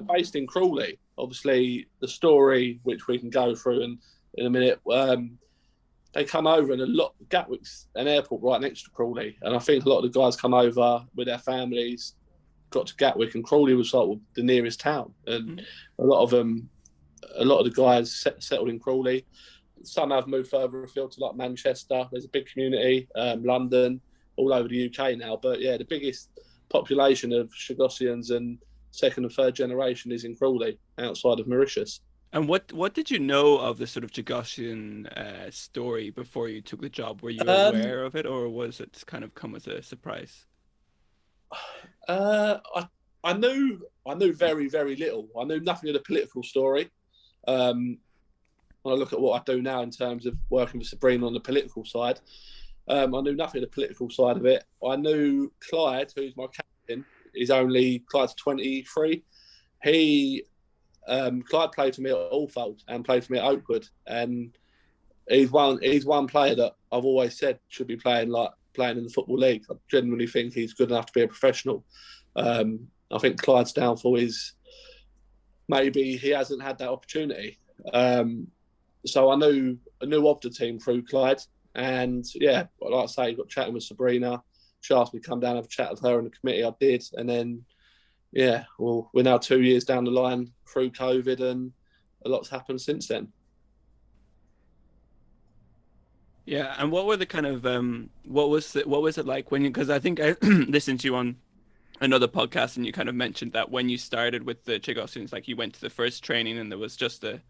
based in Crawley. Obviously, the story, which we can go through in a minute, they come over, and Gatwick's an airport right next to Crawley. And I think a lot of the guys come over with their families, got to Gatwick, and Crawley was sort of the nearest town. And a lot of the guys settled in Crawley. Some have moved further afield to like Manchester. There's a big community, London, all over the UK now. But yeah, the biggest population of Chagosians and second and third generation is in Crawley, outside of Mauritius. And what did you know of the sort of Chagosian story before you took the job? Were you aware of it, or was it kind of come as a surprise? I knew very, very little. I knew nothing of the political story. When I look at what I do now in terms of working with Sabrina on the political side, I knew nothing of the political side of it. I knew Clyde, who's my captain, Clyde's 23. Clyde played for me at Alfold and played for me at Oakwood, and he's one player that I've always said should be playing in the Football League. I genuinely think he's good enough to be a professional. I think Clyde's downfall is maybe he hasn't had that opportunity. So I knew of the team through Clyde, and yeah, like I say, got chatting with Sabrina. She asked me to come down and have a chat with her in the committee. I did, and then yeah, well, we're now 2 years down the line through COVID, and a lot's happened since then. Yeah, and what were the kind of what was it like when you? Because I think I listened to you on another podcast, and you kind of mentioned that when you started with the Chagosians, like you went to the first training and there was just a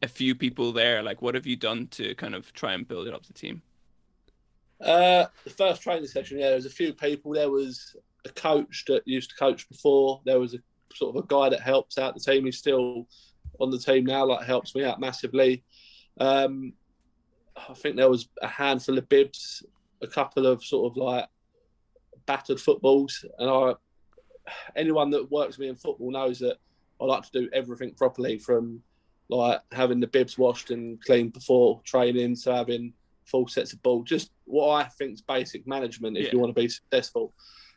few people there. Like, what have you done to kind of try and build it up the team? The first training session, yeah, there was a few people. There was a coach that used to coach before. There was a sort of a guy that helps out the team. He's still on the team now, helps me out massively. I think there was a handful of bibs, a couple of sort of battered footballs. And anyone that works with me in football knows that I like to do everything properly, from having the bibs washed and cleaned before training to having full sets of ball. Just what I think is basic management if you want to be successful.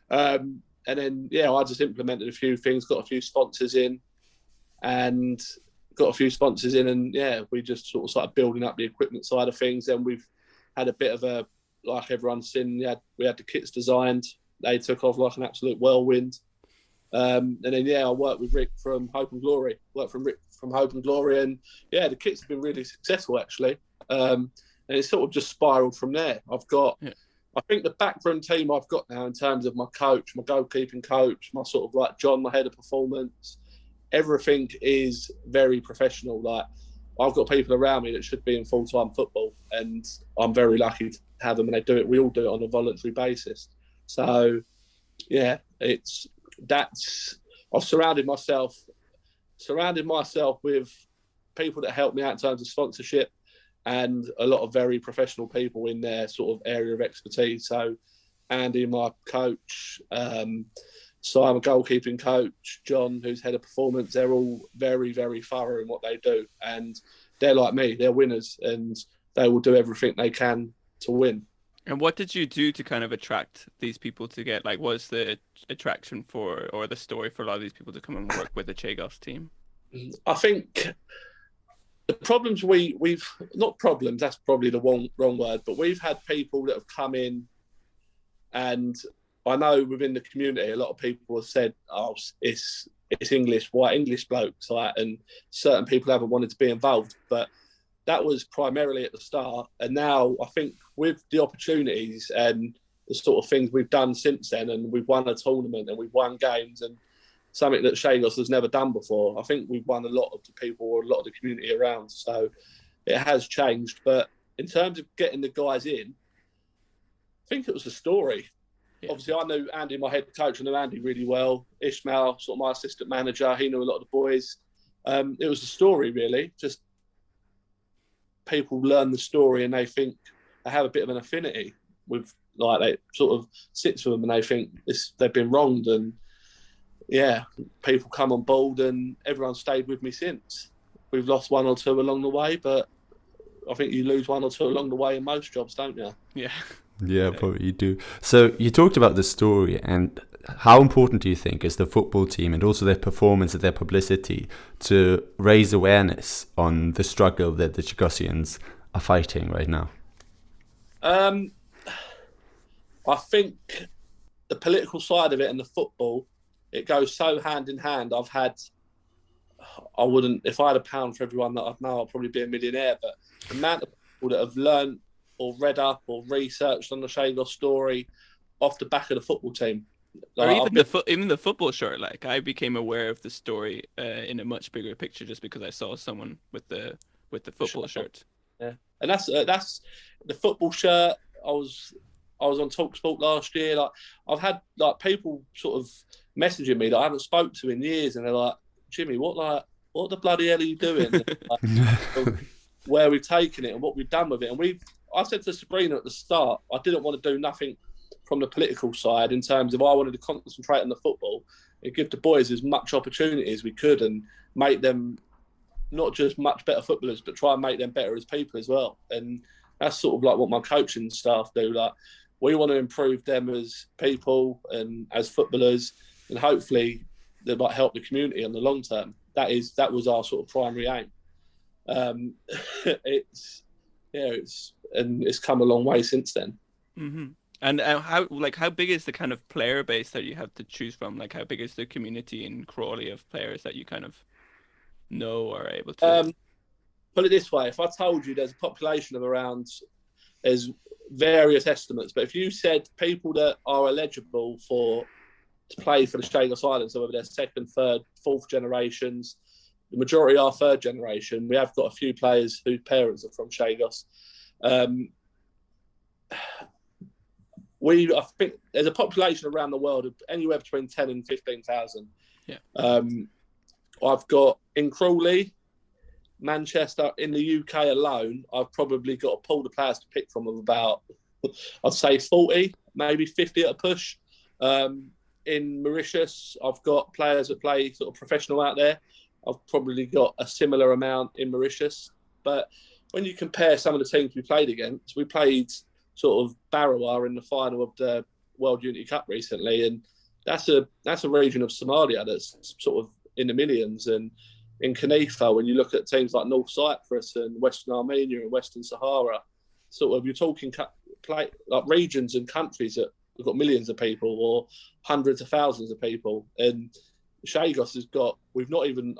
And then, yeah, I just implemented a few things, got a few sponsors in, and yeah, we just sort of started building up the equipment side of things. And we've had a bit of a, like everyone's seen, we had the kits designed. They took off like an absolute whirlwind. And then, yeah, I worked with Rick from Hope and Glory. And yeah, the kits have been really successful, actually. And it's sort of just spiraled from there. I think the backroom team I've got now in terms of my coach, my goalkeeping coach, my sort of John, my head of performance, everything is very professional. I've got people around me that should be in full-time football, and I'm very lucky to have them, and they do it. We all do it on a voluntary basis. So, yeah, I've surrounded myself with people that help me out in terms of sponsorship, and a lot of very professional people in their sort of area of expertise. So Andy, my coach, so I'm a goalkeeping coach, John, who's head of performance, they're all very, very thorough in what they do. And they're like me, they're winners, and they will do everything they can to win. And what did you do to kind of attract these people to get, was the attraction for, or the story for a lot of these people to come and work with the Chagos team? I think the problems we've not problems, that's probably the wrong word, but we've had people that have come in and I know within the community, a lot of people have said, "Oh, it's English, white English blokes," like, and certain people haven't wanted to be involved. But that was primarily at the start, and now I think with the opportunities and the sort of things we've done since then, and we've won a tournament and we've won games, and something that Chagos has never done before. I think we've won a lot of the people or a lot of the community around, so it has changed. But in terms of getting the guys in, I think it was the story. Yeah. Obviously, I knew Andy, my head coach. I knew Andy really well. Ishmael, sort of my assistant manager, he knew a lot of the boys. It was the story, really. Just people learn the story and they think they have a bit of an affinity with, like, they sort of sits with them and they think they've been wronged. And yeah, people come on board and everyone's stayed with me since. We've lost one or two along the way, but I think you lose one or two along the way in most jobs, don't you? Yeah. Yeah, probably you do. So you talked about the story, and how important do you think is the football team and also their performance and their publicity to raise awareness on the struggle that the Chagosians are fighting right now? I think the political side of it and the football, it goes so hand in hand. If I had a pound for everyone that I'd know, I'd probably be a millionaire. But the amount of people that have learned or read up or researched on the Chagos story off the back of the football team. Or even the football shirt. Like, I became aware of the story in a much bigger picture just because I saw someone with the football shirt. Yeah, and that's the football shirt. I was on TalkSport last year. Like, I've had like people sort of messaging me that I haven't spoke to in years, and they're like, "Jimmy, what the bloody hell are you doing?" Like, where we've taken it and what we've done with it, and I said to Sabrina at the start, I didn't want to do nothing from the political side in terms of I wanted to concentrate on the football and give the boys as much opportunity as we could and make them not just much better footballers, but try and make them better as people as well. And that's sort of like what my coaching staff do. Like, we want to improve them as people and as footballers, and hopefully they might help the community in the long term. That was our sort of primary aim. It's come a long way since then. Mm-hmm. And how big is the kind of player base that you have to choose from? Like, how big is the community in Crawley of players that you kind of know or are able to? Put it this way: if I told you there's a population of around, there's various estimates, but if you said people that are eligible to play for the Chagos Islands, so whether they're second, third, fourth generations, the majority are third generation. We have got a few players whose parents are from Chagos. I think there's a population around the world of anywhere between 10 and 15,000. Yeah. I've got in Crawley, Manchester, in the UK alone, I've probably got a pool of players to pick from of about, I'd say 40, maybe 50 at a push. In Mauritius, I've got players that play sort of professional out there. I've probably got a similar amount in Mauritius. But when you compare some of the teams we played against, we played sort of Barawa in the final of the World Unity Cup recently, and that's a region of Somalia that's sort of in the millions. And in Kanifa, when you look at teams like North Cyprus and Western Armenia and Western Sahara, sort of you're talking like regions and countries that have got millions of people or hundreds of thousands of people. And Chagos has got, we've not even,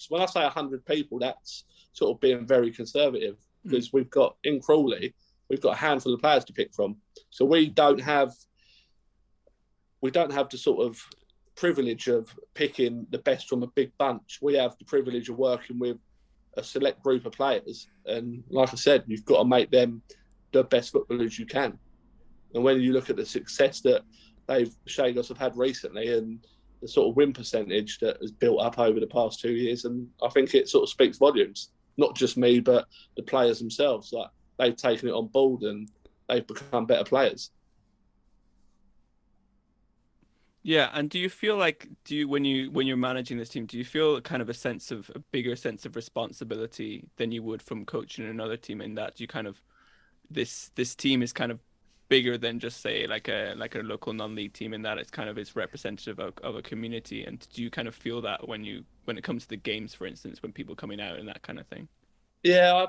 when I say 100 people, that's sort of being very conservative, because we've got, in Crawley, we've got a handful of players to pick from. So we don't have the sort of privilege of picking the best from a big bunch. We have the privilege of working with a select group of players. And like I said, you've got to make them the best footballers you can. And when you look at the success that Chagos have had recently and the sort of win percentage that has built up over the past 2 years, and I think it sort of speaks volumes. Not just me, but the players themselves. Like, they've taken it on board and they've become better players. Yeah, and do you feel like, when you're managing this team, do you feel kind of a bigger sense of responsibility than you would from coaching another team, in that you kind of this team is kind of bigger than just say like a local non-league team, in that it's representative of a community? And do you kind of feel that when it comes to the games, for instance, when people coming out and that kind of thing? Yeah,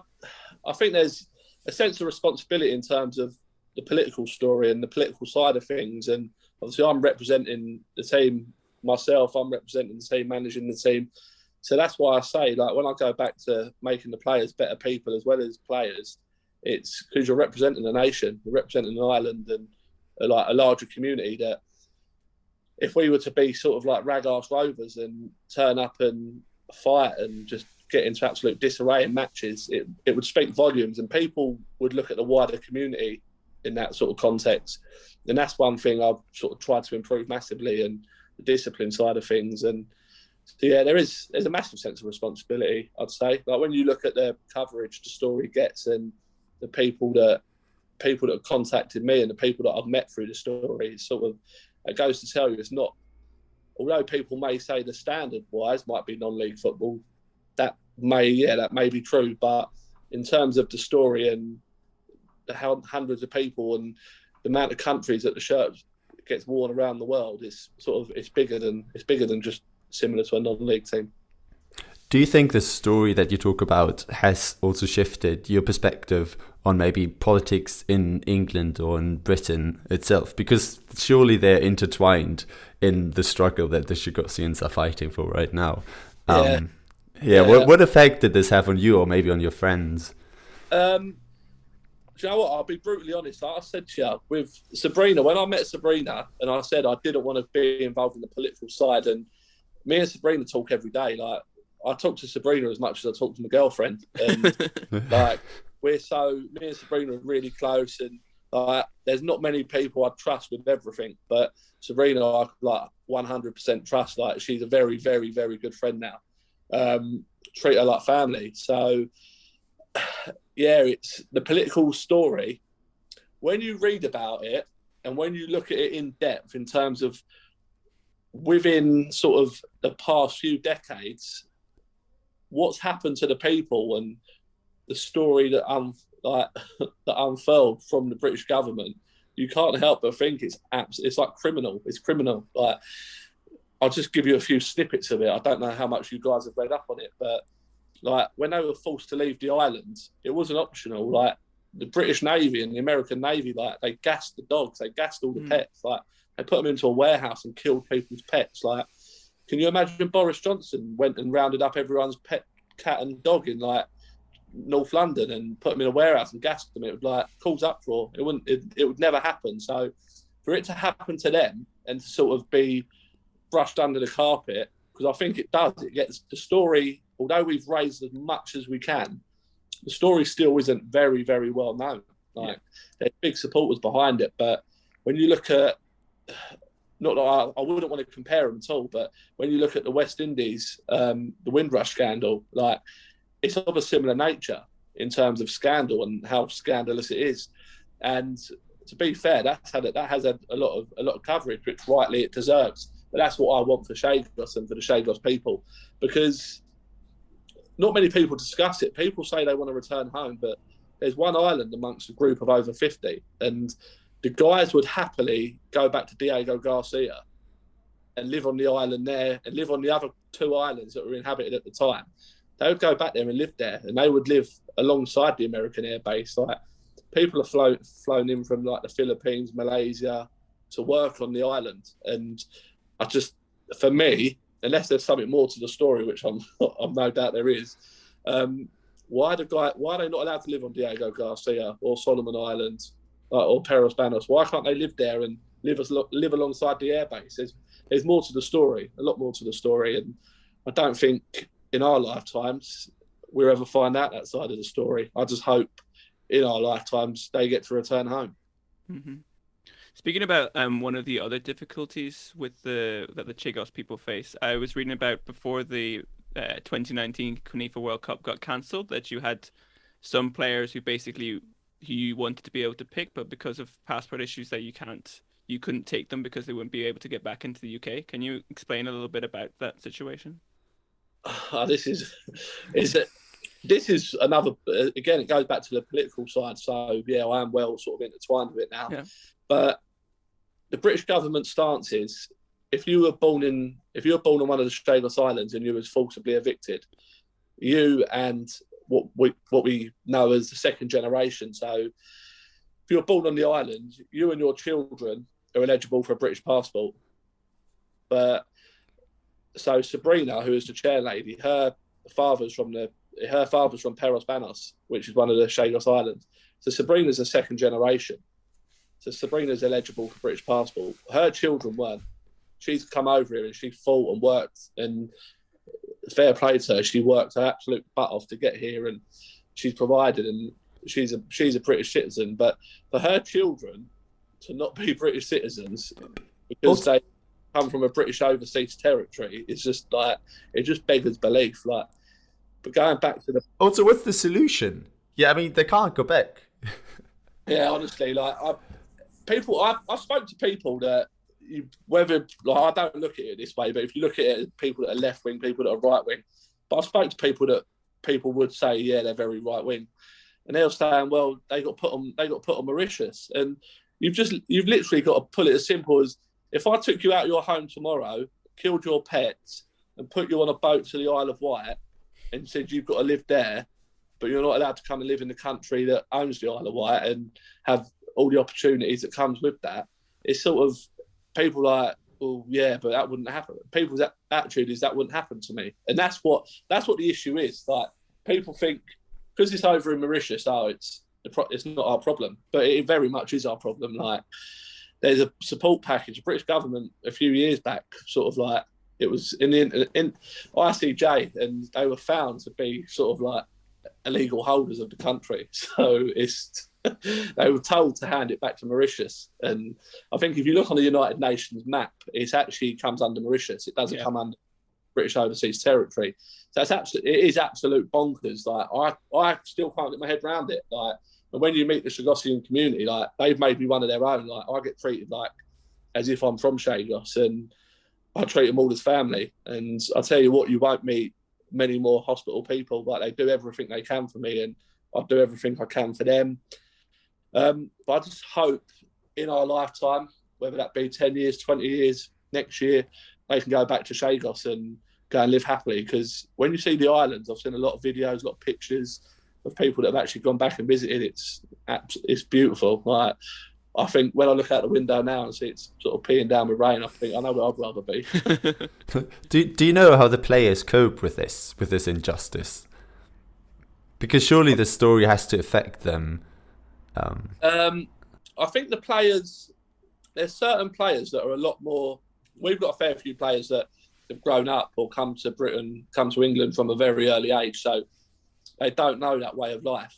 I think there's a sense of responsibility in terms of the political story and the political side of things. And obviously I'm representing the team myself, I'm representing the team, managing the team. So that's why I say, like, when I go back to making the players better people as well as players, it's because you're representing a nation, you're representing an island and a larger community, that if we were to be sort of like rag-ass rovers and turn up and fight and just get into absolute disarray in matches, it would speak volumes, and people would look at the wider community in that sort of context. And that's one thing I've sort of tried to improve massively, and the discipline side of things. And so, yeah, there's a massive sense of responsibility, I'd say. Like, when you look at the coverage the story gets, and the people that have contacted me and the people that I've met through the story, it goes to tell you, it's not, although people may say the standard wise might be non-league football, that may be true, but in terms of the story and how hundreds of people and the amount of countries that the shirt gets worn around the world, it's bigger than just similar to a non-league team. Do you think the story that you talk about has also shifted your perspective on maybe politics in England or in Britain itself? Because surely they're intertwined in the struggle that the Chagosians are fighting for right now. What effect did this have on you, or maybe on your friends? Do you know what? I'll be brutally honest. Like I said to you, with Sabrina, when I met Sabrina and I said I didn't want to be involved in the political side, and me and Sabrina talk every day. Like, I talk to Sabrina as much as I talk to my girlfriend. And like, me and Sabrina are really close, and there's not many people I trust with everything, but Sabrina I 100% trust. Like, she's a very, very, very good friend now. Treat her like family. So yeah, it's the political story. When you read about it and when you look at it in depth in terms of within sort of the past few decades, what's happened to the people and the story that unfurled from the British government, you can't help but think it's like criminal. It's criminal. Like, I'll just give you a few snippets of it. I don't know how much you guys have read up on it, but like, when they were forced to leave the island, it wasn't optional. Like, the British Navy and the American Navy, like, they gassed the dogs, they gassed all the pets. Like, they put them into a warehouse and killed people's pets. Like, can you imagine Boris Johnson went and rounded up everyone's pet cat and dog in like North London and put them in a warehouse and gassed them? It would like cause uproar. It would never happen. So for it to happen to them and to sort of be brushed under the carpet, because I think it does, it gets the story, although we've raised as much as we can, the story still isn't very, very well known. Like, there's big supporters behind it, but when you look at, not that I wouldn't want to compare them at all, but when you look at the West Indies, the Windrush scandal, like, it's of a similar nature in terms of scandal and how scandalous it is. And to be fair, that has had a lot of coverage, which rightly it deserves. But that's what I want for Chagos and for the Chagos people, because not many people discuss it. People say they want to return home, but there's one island amongst a group of over 50, and the guys would happily go back to Diego Garcia and live on the island there and live on the other 2 islands that were inhabited at the time. They would go back there and live there, and they would live alongside the American air base. Like, people are flown in from like the Philippines, Malaysia to work on the island. And for me, unless there's something more to the story, which I'm no doubt there is, why are they not allowed to live on Diego Garcia or Solomon Islands or Peros Banos? Why can't they live there and live alongside the airbase? There's more to the story, a lot more to the story, and I don't think in our lifetimes we'll ever find out that side of the story. I just hope in our lifetimes they get to return home. Mm-hmm. Speaking about one of the other difficulties with that the Chagos people face, I was reading about before the 2019 CONIFA World Cup got cancelled, that you had some players who basically you wanted to be able to pick, but because of passport issues that you couldn't take them because they wouldn't be able to get back into the UK. Can you explain a little bit about that situation? This is another, again, it goes back to the political side. So yeah, I am well sort of intertwined with it now. Yeah. But the British government stance is, if you were born on one of the Chagos Islands and you was forcibly evicted, you and what we know as the second generation, so if you're born on the island, you and your children are eligible for a British passport. But so Sabrina, who is the chair lady, her father's from Perros Banos, which is one of the Chagos Islands. So Sabrina's a second generation. So Sabrina's eligible for British passport. Her children weren't. She's come over here and she fought and worked, and fair play to her. She worked her absolute butt off to get here, and she's provided, and she's a British citizen. But for her children to not be British citizens because they come from a British overseas territory, it's just like, it just beggars belief. Like, but going back to the also, what's the solution? Yeah, I mean, they can't go back. Yeah, honestly, like I spoke to people that whether like, I don't look at it this way, but if you look at it, people that are left wing, people that are right wing. But I spoke to people that people would say, yeah, they're very right wing, and they were saying, well, they got put on Mauritius, and you've literally got to pull it as simple as, if I took you out of your home tomorrow, killed your pets, and put you on a boat to the Isle of Wight, and said you've got to live there, but you're not allowed to come and live in the country that owns the Isle of Wight and have all the opportunities that comes with that. It's sort of people like, well, yeah, but that wouldn't happen. People's attitude is that wouldn't happen to me, and that's what the issue is. Like, people think because it's over in Mauritius, it's not our problem, but it very much is our problem. Like, there's a support package, the British government a few years back, sort of like, it was in ICJ, and they were found to be sort of like illegal holders of the country. So they were told to hand it back to Mauritius. And I think if you look on the United Nations map, it actually comes under Mauritius. It doesn't come under British overseas territory. So it is absolute bonkers. Like, I still can't get my head around it. Like, and when you meet the Chagosian community, like, they've made me one of their own. Like, I get treated like as if I'm from Chagos, and I treat them all as family. And I tell you what, you won't meet many more hospital people. Like, they do everything they can for me, and I do everything I can for them. But I just hope in our lifetime, whether that be 10 years, 20 years, next year, they can go back to Chagos and go and live happily. Because when you see the islands, I've seen a lot of videos, a lot of pictures of people that have actually gone back and visited. It's beautiful. Like, I think when I look out the window now and see it's sort of peeing down with rain, I think I know where I'd rather be. Do you know how the players cope with this injustice? Because surely the story has to affect them. I think the players, there's certain players that are a lot more. We've got a fair few players that have grown up or come to Britain, come to England from a very early age, so they don't know that way of life.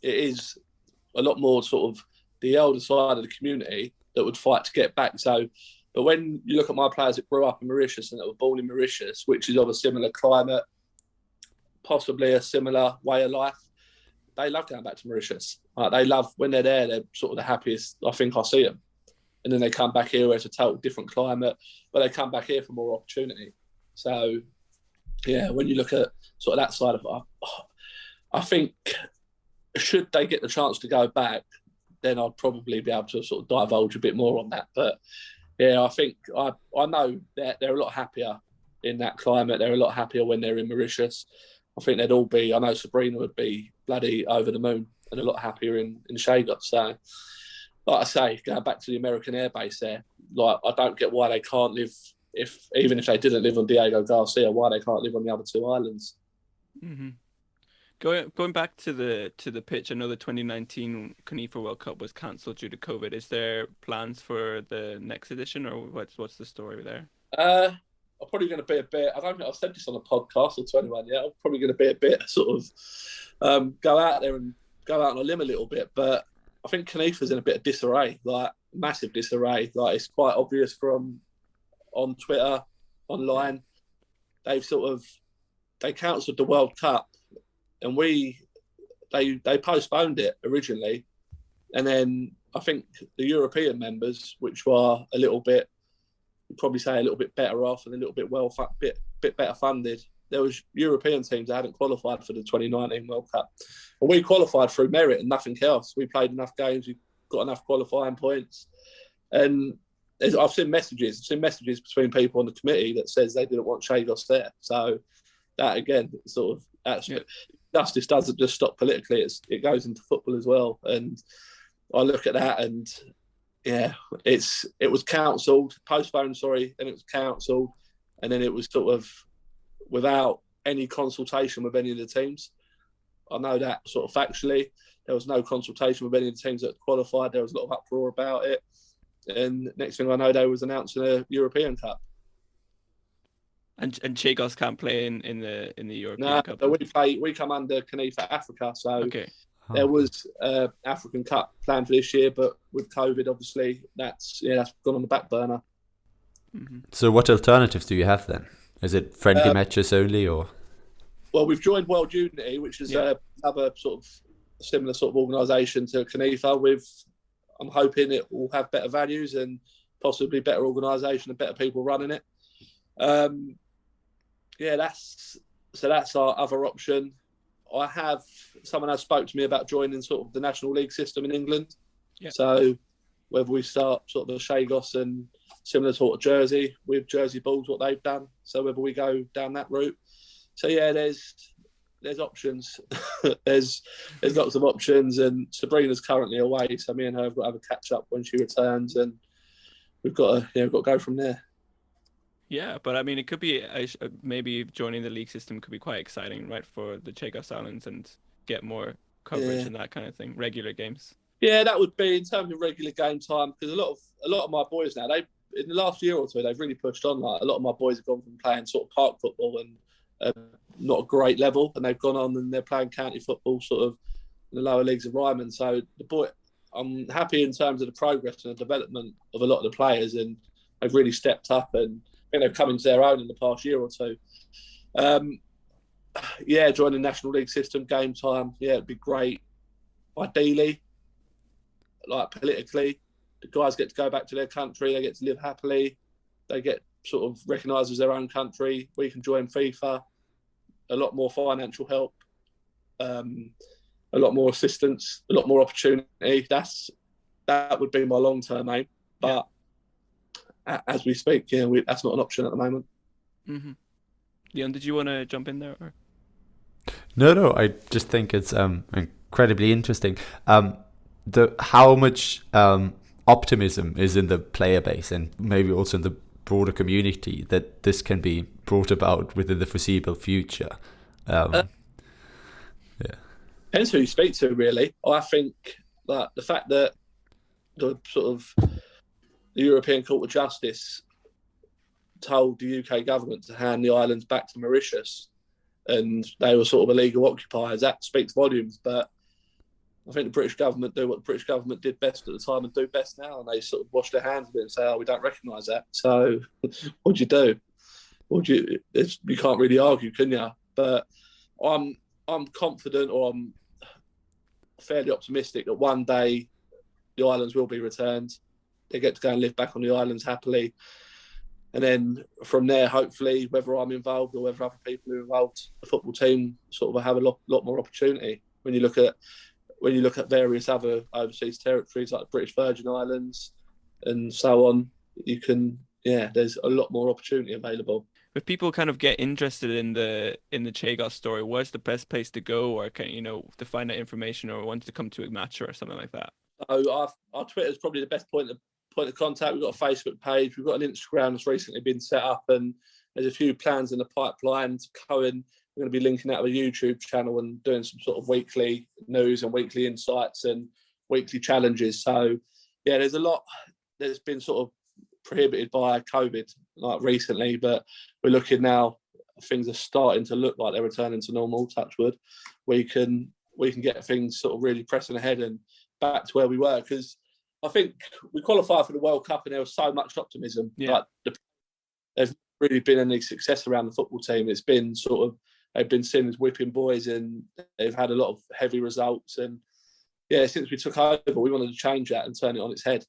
It is a lot more sort of the elder side of the community that would fight to get back. So, but when you look at my players that grew up in Mauritius and that were born in Mauritius, which is of a similar climate, possibly a similar way of life, they love going back to Mauritius. Like, they love when they're there, they're sort of the happiest I think I see them. And then they come back here where it's a total different climate, but they come back here for more opportunity. So, yeah, when you look at sort of that side of it, I think should they get the chance to go back, then I'd probably be able to sort of divulge a bit more on that. But yeah, I think I know that they're a lot happier in that climate. They're a lot happier when they're in Mauritius. I think they'd all be, I know Sabrina would be bloody over the moon and a lot happier in Chagos. So, like I say, going back to the American Air Base there, like, I don't get why they can't live, even if they didn't live on Diego Garcia, why they can't live on the other two islands. Mm-hmm. Going back to the pitch, I know the 2019 CONIFA World Cup was cancelled due to COVID. Is there plans for the next edition, or what's the story there? I'm probably going to be a bit, I don't think I've said this on a podcast or to anyone yet, I'm probably going to be a bit sort of go out on a limb a little bit, but I think CONIFA's in a bit of disarray, like massive disarray. Like, it's quite obvious from on Twitter, online. They cancelled the World Cup, and they postponed it originally, and then I think the European members, which were a little bit, you'd probably say a little bit better off and a little bit bit better funded. There was European teams that hadn't qualified for the 2019 World Cup, and we qualified through merit and nothing else. We played enough games, we got enough qualifying points, and I've seen messages between people on the committee that says they didn't want Chagos there. So that again, sort of justice doesn't just stop politically; it goes into football as well. And I look at that and it was postponed, and it was cancelled, and then it was sort of without any consultation with any of the teams. I know that sort of factually. There was no consultation with any of the teams that qualified. There was a lot of uproar about it. And next thing I know, they was announcing a European Cup. And Chagos can't play in the European Cup. No, we come under CANIFA Africa, so okay. There was African Cup planned for this year, but with COVID, obviously, that's gone on the back burner. Mm-hmm. So what alternatives do you have then? Is it friendly matches only, or? Well, we've joined World Unity, which is another sort of similar sort of organisation to CANIFA. I'm hoping it will have better values and possibly better organisation and better people running it. That's our other option. Someone has spoke to me about joining sort of the National League system in England. Yeah. So whether we start sort of the Chagos and similar sort of Jersey with Jersey Bulls, what they've done. So whether we go down that route. So there's options. there's lots of options, and Sabrina's currently away, so me and her have got to have a catch up when she returns, and we've got to go from there. Yeah, but I mean, it could be maybe joining the league system could be quite exciting, right, for the Chagos Islands and get more coverage and that kind of thing, regular games. Yeah, that would be in terms of regular game time, because a lot of my boys now, in the last year or two, they've really pushed on. Like a lot of my boys have gone from playing sort of park football and not a great level, and they've gone on and they're playing county football sort of in the lower leagues of Ryman. So I'm happy in terms of the progress and the development of a lot of the players, and they've really stepped up, and I think they've come into their own in the past year or two. Joining the National League system, game time, it'd be great. Ideally, like politically, the guys get to go back to their country, they get to live happily, they get sort of recognised as their own country. We can join FIFA, a lot more financial help, a lot more assistance, a lot more opportunity. That would be my long-term aim. But as we speak, that's not an option at the moment. Mm-hmm. Leon, did you want to jump in there? Or? No, I just think it's incredibly interesting. How much optimism is in the player base, and maybe also in the broader community, that this can be brought about within the foreseeable future. Depends who you speak to, really. I think that the fact that the European Court of Justice told the UK government to hand the islands back to Mauritius, and they were sort of illegal occupiers, that speaks volumes. But I think the British government do what the British government did best at the time and do best now, and they sort of wash their hands of it and say, we don't recognise that. So what do you do? You can't really argue, can you? But I'm confident, or I'm fairly optimistic, that one day the islands will be returned. They get to go and live back on the islands happily. And then from there, hopefully, whether I'm involved or whether other people are involved, the football team sort of have a lot more opportunity. When you look at various other overseas territories like the British Virgin Islands and so on, there's a lot more opportunity available. If people kind of get interested in the Chagos story, where's the best place to go, or to find that information, or want to come to a match or something like that? So our Twitter is probably the best point of contact. We've got a Facebook page, we've got an Instagram that's recently been set up, and there's a few plans in the pipeline to go in. We're going to be linking out a YouTube channel and doing some sort of weekly news and weekly insights and weekly challenges. So there's a lot that's been sort of prohibited by COVID like recently, but we're looking now, things are starting to look like they're returning to normal, touch wood. We can get things sort of really pressing ahead and back to where we were, because I think we qualified for the World Cup and there was so much optimism. There's really been any success around the football team. It's been sort of, they've been seen as whipping boys, and they've had a lot of heavy results. And since we took over, we wanted to change that and turn it on its head.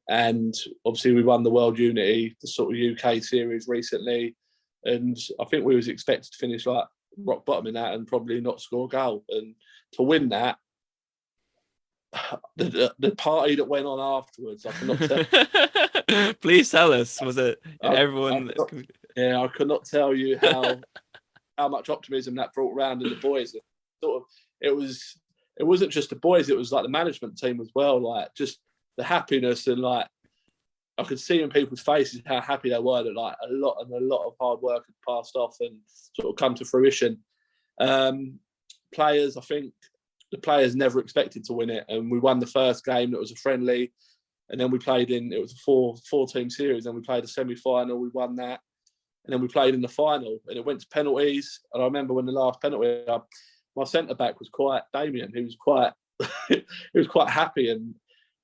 And obviously we won the World Unity, the sort of UK series recently, and I think we was expected to finish like rock bottom in that and probably not score a goal. And to win that, the party that went on afterwards, I cannot tell. Please tell us, was it everyone? I could not tell you how much optimism that brought around in the boys. It was it wasn't just the boys, it was like the management team as well, like just the happiness, and like I could see in people's faces how happy they were that like a lot of hard work had passed off and sort of come to fruition. Players, I think the players never expected to win it, and we won the first game that was a friendly, and then we played it was a four team series, and we played a semi-final, we won that, and then we played in the final, and it went to penalties. And I remember when the last penalty, my centre back was Damien. He was quite happy, and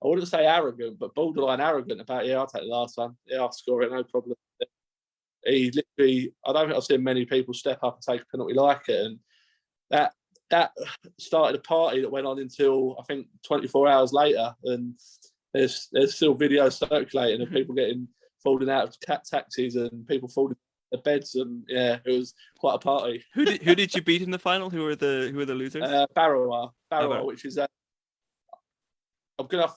I wouldn't say arrogant, but borderline arrogant about, I'll take the last one. I'll score it, no problem. He literally, I don't think I've seen many people step up and take a penalty like it. And that started a party that went on until, I think, 24 hours later. And there's still videos circulating of people falling out of taxis and people falling out of beds. And it was quite a party. Who did you beat in the final? Who were the losers? Barrowa, which is I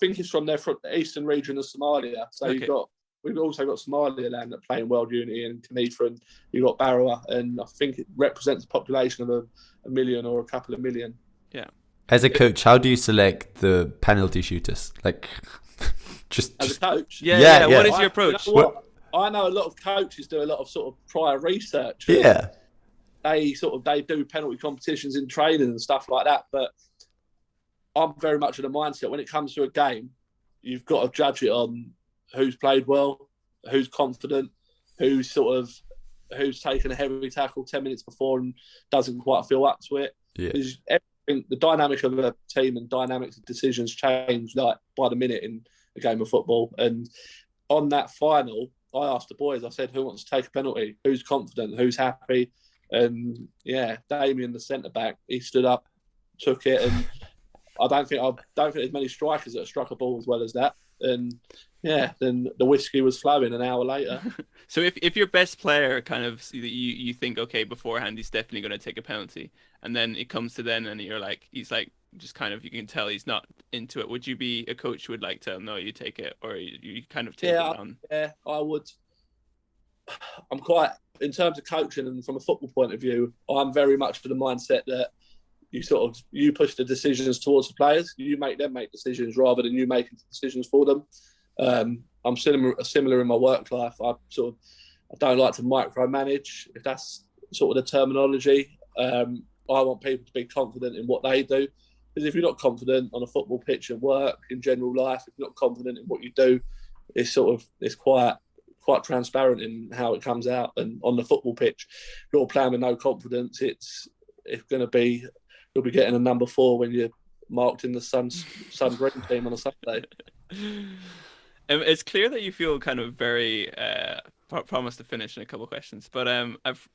think it's from the eastern region of Somalia. So okay. We've also got Somaliland that play in World Unity, and Kenitra, and you've got Barrowa, and I think it represents a population of a million or a couple of million. Yeah. As a coach, how do you select the penalty shooters? Like, just as a coach? Yeah. What is your approach? You know I know a lot of coaches do a lot of sort of prior research. Yeah. They do penalty competitions in training and stuff like that, but I'm very much in the mindset when it comes to a game, you've got to judge it on who's played well, who's confident, who's taken a heavy tackle 10 minutes before and doesn't quite feel up to it. Yeah. Everything, the dynamic of a team and dynamics of decisions change like by the minute in a game of football. And on that final, I asked the boys, I said, who wants to take a penalty? Who's confident? Who's happy? And Damien, the centre back, he stood up, took it, and I don't think there's many strikers that have struck a ball as well as that. And then the whiskey was flowing an hour later. So if your best player kind of you think, okay, beforehand he's definitely going to take a penalty, and then it comes to then and you're like, he's like just kind of, you can tell he's not into it. Would you be a coach who would like to no, you take it, or you kind of take it on? Yeah, I would. I'm quite, in terms of coaching and from a football point of view, I'm very much for the mindset that you push the decisions towards the players. You make them make decisions rather than you making decisions for them. I'm similar in my work life. I don't like to micromanage, if that's sort of the terminology. I want people to be confident in what they do, because if you're not confident on a football pitch at work, in general life, if you're not confident in what you do, it's quite transparent in how it comes out. And on the football pitch, if you're playing with no confidence, it's going to be, you'll be getting a number 4 when you're marked in the Sun Green team on a Saturday. It's clear that you feel kind of very, promise to finish in a couple of questions, but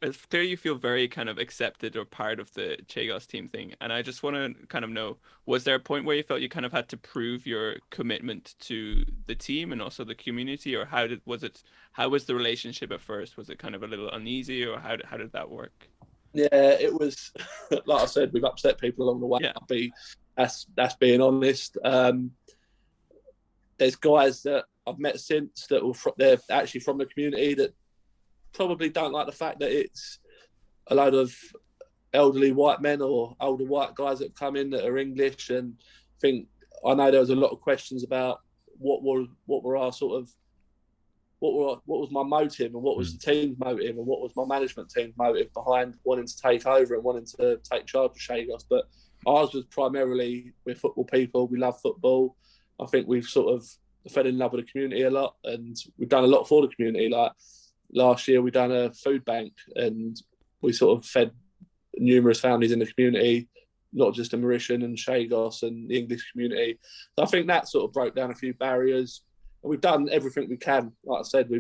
it's clear you feel very kind of accepted or part of the Chagos team thing. And I just want to kind of know, was there a point where you felt you kind of had to prove your commitment to the team and also the community, or how was the relationship at first? Was it kind of a little uneasy, or how did that work? Yeah, it was, like I said, we've upset people along the way. Yeah. That's being honest. There's guys that I've met since that they're actually from the community that probably don't like the fact that it's a load of elderly white men or older white guys that have come in that are English, and I know there was a lot of questions about what were our sort of, what was my motive and what was the team's motive and what was my management team's motive behind wanting to take over and wanting to take charge of Chagos. But ours was primarily, we're football people, we love football. I think we've sort of fell in love with the community a lot, and we've done a lot for the community. Like last year, we done a food bank, and we sort of fed numerous families in the community, not just the Mauritian and Chagos and the English community. So I think that sort of broke down a few barriers. And we've done everything we can. Like I said,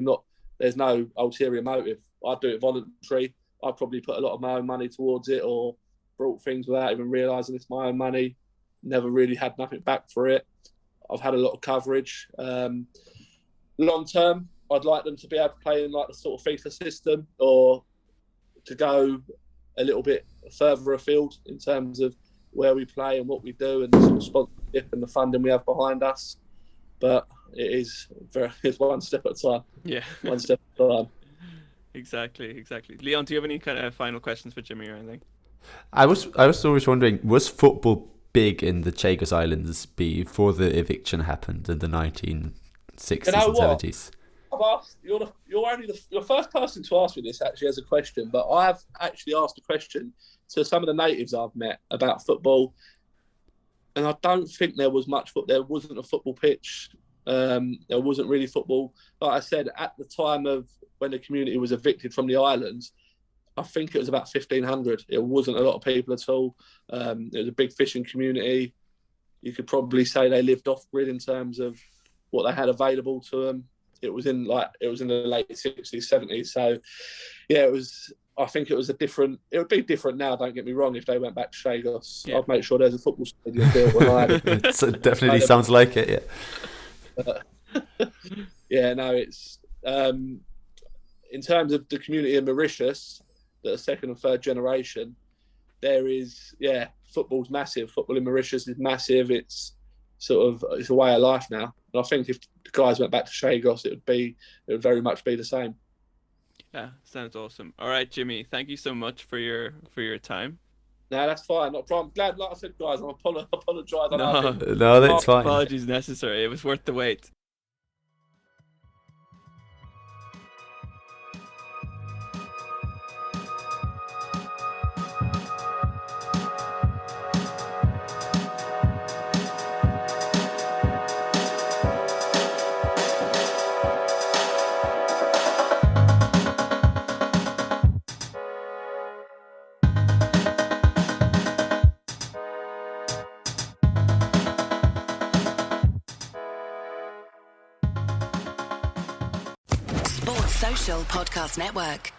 there's no ulterior motive. I do it voluntary. I probably put a lot of my own money towards it, or brought things without even realising it's my own money. Never really had nothing back for it. I've had a lot of coverage. Long term, I'd like them to be able to play in like the sort of FIFA system, or to go a little bit further afield in terms of where we play and what we do, and the sort of sponsorship and the funding we have behind us. But it's one step at a time. Yeah. One step at a time. Exactly. Leon, do you have any kind of final questions for Jimmy or anything? I was always wondering, was football big in the Chagos Islands before the eviction happened in the 1960s and 70s? I've asked, you're only the first person to ask me this actually as a question, but I have actually asked a question to some of the natives I've met about football, and I don't think there was much football. There wasn't a football pitch. There wasn't really football. Like I said, at the time of when the community was evicted from the islands, I think it was about 1,500. It wasn't a lot of people at all. It was a big fishing community. You could probably say they lived off grid in terms of what they had available to them. It was in the late 60s, 70s. So, yeah, I think it was it would be different now, don't get me wrong, if they went back to Chagos. Yeah. I'd make sure there's a football stadium built when I had it. It definitely sounds like it, yeah. Yeah, no, it's... in terms of the community in Mauritius, that are second and third generation, football's massive. Football in Mauritius is massive. It's a way of life now. And I think if the guys went back to Chagos, it would very much be the same. Yeah, sounds awesome. All right, Jimmy, thank you so much for your time. No, that's fine. Not a problem. Glad, like I said, guys, I apologise. No, that's fine. Apologies necessary. It was worth the wait. Sports Social Podcast Network.